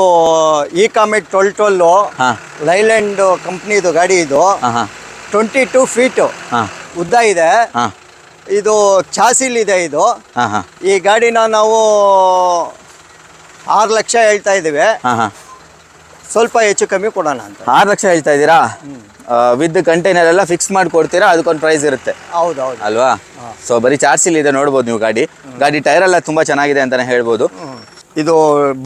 E-Comet 12 ಹಾಂ. ಲೈಲ್ಯಾಂಡ್ ಕಂಪ್ನಿದು ಗಾಡಿ. ಇದು ಹಾಂ, ಹಾಂ. 22 ಫೀಟ್ ಹಾಂ. ಉದ್ದ ಇದೆ. ಹಾಂ. ಇದು ಚಾಸಿಲ್ ಇದೆ. ಇದು ಹಾಂ, ಹಾಂ. ಈ ಗಾಡಿನ ನಾವು 6 ಲಕ್ಷ ಹೇಳ್ತಾ ಇದ್ದೀವಿ. ಹಾಂ, ಹಾಂ. ಸ್ವಲ್ಪ ಹೆಚ್ಚು ಕಮ್ಮಿ ಕೊಡೋಣ ಅಂತ. 6 ಲಕ್ಷ ಹೇಳ್ತಾ ಇದ್ದೀರಾ? ವಿತ್ ಕಂಟೈನರ್ ಎಲ್ಲ ಫಿಕ್ಸ್ ಮಾಡಿ ಕೊಡ್ತೀರಾ? ಅದಕ್ಕೊಂದು ಪ್ರೈಸ್ ಇರುತ್ತೆ ಹೌದೌದು ಅಲ್ವಾ? ಸೊ ಬರೀ ಚಾರ್ಸಿಲ್ ಇದೆ, ನೋಡ್ಬೋದು ನೀವು. ಗಾಡಿ ಟೈರ್ ಎಲ್ಲ ತುಂಬಾ ಚೆನ್ನಾಗಿದೆ ಅಂತಾನೆ ಹೇಳ್ಬೋದು. ಇದು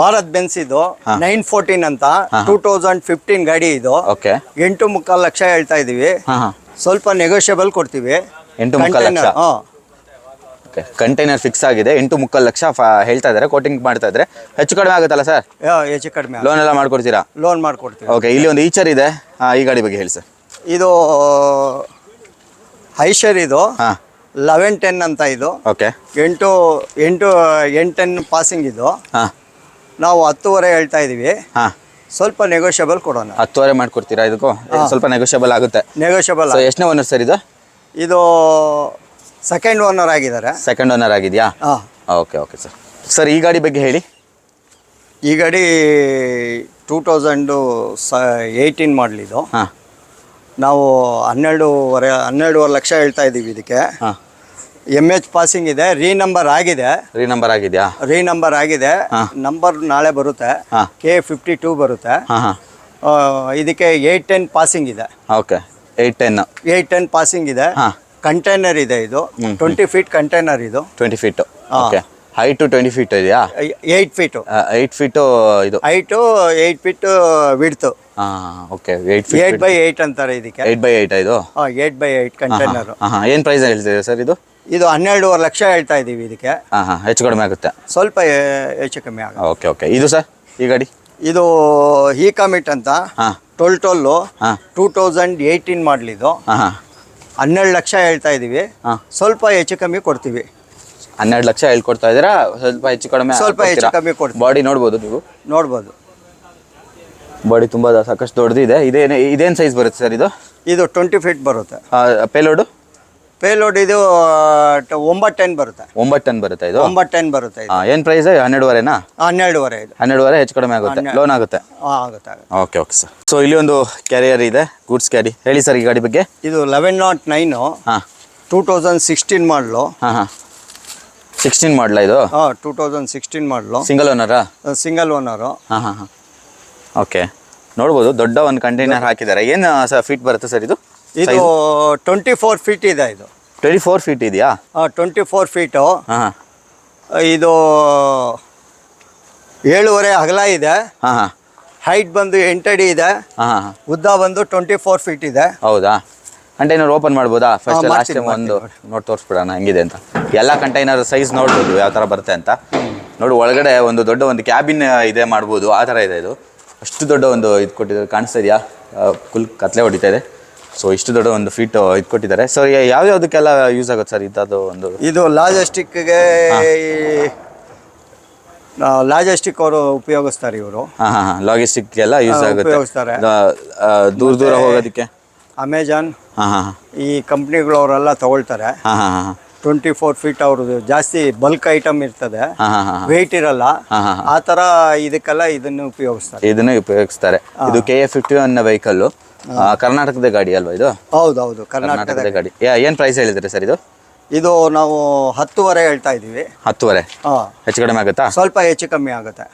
ಭಾರತ್ ಬೆನ್ಸ್. ಇದು 914 ಅಂತ 2015 ಗಾಡಿ. ಇದು ಓಕೆ. 8.25 ಲಕ್ಷ ಹೇಳ್ತಾ ಇದೀವಿ. ಹಾಂ, ಹಾಂ. ಸ್ವಲ್ಪ ನೆಗೋಷಿಯಬಲ್ ಕೊಡ್ತೀವಿ. 8.25 ಲಕ್ಷ. ಓಕೆ. ಕಂಟೈನರ್ ಫಿಕ್ಸ್ ಆಗಿದೆ. 8.25 ಲಕ್ಷ ಹೇಳ್ತಾ ಇದ್ದಾರೆ. ಕೋಟಿಂಗ್ ಮಾಡ್ತಾ ಇದ್ದಾರೆ. ಹೆಚ್ಚು ಕಡಿಮೆ ಆಗುತ್ತಲ್ಲ ಸರ್? ಹೆಚ್ಚು ಕಡಿಮೆ ಲೋನ್ ಎಲ್ಲ ಮಾಡ್ಕೊಡ್ತೀರಾ? ಲೋನ್ ಮಾಡ್ಕೊಡ್ತೀವಿ. ಓಕೆ. ಇಲ್ಲಿ ಒಂದು ಈಚರ್ ಇದೆ. ಈ ಗಾಡಿ ಬಗ್ಗೆ ಹೇಳಿ ಸರ್. ಇದು ಐಷರ್. ಇದು ಹಾಂ. 1110 ಅಂತ. ಇದು ಓಕೆ. 8 ton passing. ಇದು ಹಾಂ. ನಾವು 10.5 ಹೇಳ್ತಾ ಇದೀವಿ. ಹಾಂ. ಸ್ವಲ್ಪ ನೆಗೋಷಿಯಬಲ್ ಕೊಡೋಣ. 10.5 ಮಾಡ್ಕೊಡ್ತೀರಾ? ಇದಕ್ಕೂ ಸ್ವಲ್ಪ ನೆಗೋಷಿಯಬಲ್ ಆಗುತ್ತೆ. ನೆಗೋಷಿಯಬಲ್. ಸೊ ಎಷ್ಟನೇ ಓನರ್ ಸರ್ ಇದು? ಇದು ಸೆಕೆಂಡ್ ಓನರ್ ಆಗಿದ್ದಾರೆ. ಸೆಕೆಂಡ್ ಓನರ್ ಆಗಿದೆಯಾ? ಹಾಂ. Okay, okay sir. ಸರ್ ಈ ಗಾಡಿ ಬಗ್ಗೆ ಹೇಳಿ. ಈ ಗಾಡಿ 2018 ಮಾಡಲ್. ಇದು ಹಾಂ. ನಾವು 12.5 ಲಕ್ಷ ಹೇಳ್ತಾ ಇದ್ದೀವಿ ಇದಕ್ಕೆ. ಹಾಂ. MH ಪಾಸಿಂಗ್ ಇದೆ. ರೀನಂಬರ್ ಆಗಿದೆ. ರೀನಂಬರ್ ಆಗಿದೆಯಾ? ರೀನಂಬರ್ ಆಗಿದೆ. ನಂಬರ್ ನಾಳೆ ಬರುತ್ತೆ. ಹಾಂ. K52 ಬರುತ್ತೆ. ಹಾಂ, ಹಾಂ. ಇದಕ್ಕೆ 810 ಪಾಸಿಂಗ್ ಇದೆ. ಓಕೆ 810 810 ಪಾಸಿಂಗ್ ಇದೆ. ಹಾ. ಕಂಟೈನರ್ ಇದೆ ಇದು. 20 ಫೀಟ್ ಕಂಟೈನರ್ ಇದು. 20 ಫೀಟ್. ಓಕೆ ಹೈಟು 20 ಫೀಟ್ ಇದೆಯಾ? 8 ಫೀಟು 8 ಫೀಟು ಇದು ಹೈಟು, 8 ಫೀಟ್ ವಿಡ್ತು. ಹಾಂ ಓಕೆ 8 ಫೀಟ್ 8x8 ಅಂತಾರೆ ಇದಕ್ಕೆ. 8x8 ಇದು? 8x8 container. ಹಾಂ ಏನು ಪ್ರೈಸ್ ಹೇಳ್ತೀರಾ ಸರ್ ಇದು? ಇದು 12.5 ಲಕ್ಷ ಹೇಳ್ತಾ ಇದ್ದೀವಿ ಇದಕ್ಕೆ. ಹಾಂ ಹೆಚ್ಚು ಕಡಿಮೆ ಆಗುತ್ತೆ, ಸ್ವಲ್ಪ ಹೆಚ್ಚು ಕಮ್ಮಿ ಆಗುತ್ತೆ. ಓಕೆ ಇದು ಸರ್ ಈ ಗಾಡಿ? ಇದು ಈಕಾಮಿಟ್ ಅಂತ. ಹಾಂ 12 ಹಾಂ 2018 ಮಾಡಲಿದ್ದು. ಹಾಂ 12 ಲಕ್ಷ ಹೇಳ್ತಾ ಇದ್ದೀವಿ. ಹಾಂ ಸ್ವಲ್ಪ ಹೆಚ್ಚು ಕಮ್ಮಿ ಕೊಡ್ತೀವಿ. 12 ಲಕ್ಷ ಹೇಳ್ಕೊಡ್ತಾ ಇದ್ದೀರಾ, ಸ್ವಲ್ಪ ಹೆಚ್ಚು ಕಡಿಮೆ ಸ್ವಲ್ಪ ಹೆಚ್ಚು ಕಮ್ಮಿ ಕೊಡ್ತೀವಿ. ಬಾಡಿ ನೋಡ್ಬೋದು ನೀವು, ನೋಡ್ಬೋದು. ಬಾಡಿ ತುಂಬ ಸಾಕಷ್ಟು ದೊಡ್ಡದಿದೆ. ಇದೇನು ಸೈಜ್ ಬರುತ್ತೆ ಸರ್ ಇದು? ಇದು 20 ಫೀಟ್ ಬರುತ್ತೆ. ಪೇಲೋಡು? ಪೇಲೋಡ್ ಇದು 910 ಬರುತ್ತೆ. 9 ಬರುತ್ತೆ ಇದು? 910 ಬರುತ್ತೆ ಇದು. ಏನು ಪ್ರೈಸ್? 12.5 12.5 ಇದು. 12.5 ಹೆಚ್ಚು ಕಡಿಮೆ ಆಗುತ್ತೆ, ಲೋನ್ ಆಗುತ್ತೆ? ಆಗುತ್ತೆ. Okay sir. ಸೊ ಇಲ್ಲಿ ಒಂದು ಕ್ಯಾರಿಯರ್ ಇದೆ, ಗೂಡ್ಸ್ ಕ್ಯಾರಿ. ಹೇಳಿ ಸರ್ ಈ ಗಾಡಿ ಬಗ್ಗೆ. ಇದು 1109 ಹಾಂ 2016 ಮಾಡಲು. ಹಾಂ 16 ಮಾಡಲ ಇದು? 2016 ಮಾಡಲು. ಸಿಂಗಲ್ ಓನರಾ? Single owner. ಹಾಂ ಓಕೆ ನೋಡ್ಬೋದು, ದೊಡ್ಡ ಒಂದು ಕಂಟೈನರ್ ಹಾಕಿದ್ದಾರೆ. ಏನು ಸರ್ ಫೀಟ್ ಬರುತ್ತೆ ಸರ್ ಇದು? ಇದು 24 ಫೀಟ್ ಇದೆ. ಇದು 24 ಫೀಟ್ ಇದೆಯಾ? 24 ಫೀಟು. ಹಾಂ ಇದು 7.5 ಅಗಲ ಇದೆ. ಹಾಂ ಹೈಟ್ ಬಂದು 8 ಅಡಿ ಇದೆ. ಹಾಂ ಉದ್ದ ಬಂದು 24 ಫೀಟ್ ಇದೆ. ಹೌದಾ? ಕಂಟೈನರ್ ಓಪನ್ ಮಾಡ್ಬೋದಾ? ಫಸ್ಟ್ ಲಾಸ್ಟ್ ಮಾಡ್ತೀನಿ, ಟೈಮ್ ಒಂದು ನೋಡಿ ತೋರಿಸ್ಬಿಡೋಣ ಹೆಂಗಿದೆ ಅಂತ. ಎಲ್ಲ ಕಂಟೈನರ್ ಸೈಜ್ ನೋಡ್ಬೋದು ಯಾವ ಥರ ಬರುತ್ತೆ ಅಂತ. ನೋಡಿ ಒಳಗಡೆ ಒಂದು ದೊಡ್ಡ ಒಂದು ಕ್ಯಾಬಿನ್ ಇದೆ ಮಾಡ್ಬೋದು, ಆ ಥರ ಇದೆ ಇದು. ಅಷ್ಟು ದೊಡ್ಡ ಒಂದು ಇದು ಕೊಟ್ಟಿದ್ದಾರೆ, ಕಾಣಿಸ್ತಾ ಇದೆಯಾ? ಫುಲ್ ಕತ್ಲೆ ಹೊಡಿತಾ ಇದೆ. ಸೊ ಇಷ್ಟು ದೊಡ್ಡ ಒಂದು ಫೀಟ್ ಇದು ಕೊಟ್ಟಿದ್ದಾರೆ. ಸೊ ಯಾವ್ಯಾವುದಕ್ಕೆಲ್ಲ ಯೂಸ್ ಆಗುತ್ತೆ ಸರ್ ಇಂಥದ್ದು ಒಂದು? ಇದು ಲಾಜಿಸ್ಟಿಕ್ಗೆ ಲಾಜಿಸ್ಟಿಕ್ ಅವರು ಉಪಯೋಗಿಸ್ತಾರೆ ಇವರು. ಹಾಂ ಲಾಜಿಸ್ಟಿಕ್ ಎಲ್ಲ ಯೂಸ್ ಆಗುತ್ತೆ, ಉಪಯೋಗಿಸ್ತಾರೆ. ದೂರ ಹೋಗೋದಕ್ಕೆ. ಅಮೆಜಾನ್ ಹಾಂ ಈ ಕಂಪ್ನಿಗಳವರೆಲ್ಲ ತಗೊಳ್ತಾರೆ. ಹಾಂ 24 ಫೀಟ್ ಅವ್ರದ್ದು ಜಾಸ್ತಿ ಬಲ್ಕ್ ಐಟಮ್ ಇರ್ತದೆ, ಹಾಂ ವೆಯ್ಟ್ ಇರಲ್ಲ. ಹಾಂ ಆ ಥರ ಇದಕ್ಕೆಲ್ಲ ಇದನ್ನು ಉಪಯೋಗಿಸ್ತಾರೆ. ಇದನ್ನ ಉಪಯೋಗಿಸ್ತಾರೆ. ಇದು KA51 ವೆಹಿಕಲ್ಲು, ಕರ್ನಾಟಕದ ಗಾಡಿ ಅಲ್ವಾ ಇದು? ಹೌದೌದು, ಕರ್ನಾಟಕದ ಗಾಡಿ. ಏನು ಪ್ರೈಸ್ ಹೇಳಿದ್ರಿ ಸರ್ ಇದು? ಇದು ನಾವು 10.5 ಹೇಳ್ತಾ ಇದ್ದೀವಿ. 10.5 ಹೆಚ್ಚು ಕಡಿಮೆ ಆಗುತ್ತಾ? ಸ್ವಲ್ಪ ಹೆಚ್ಚು ಕಮ್ಮಿ ಆಗುತ್ತೆ.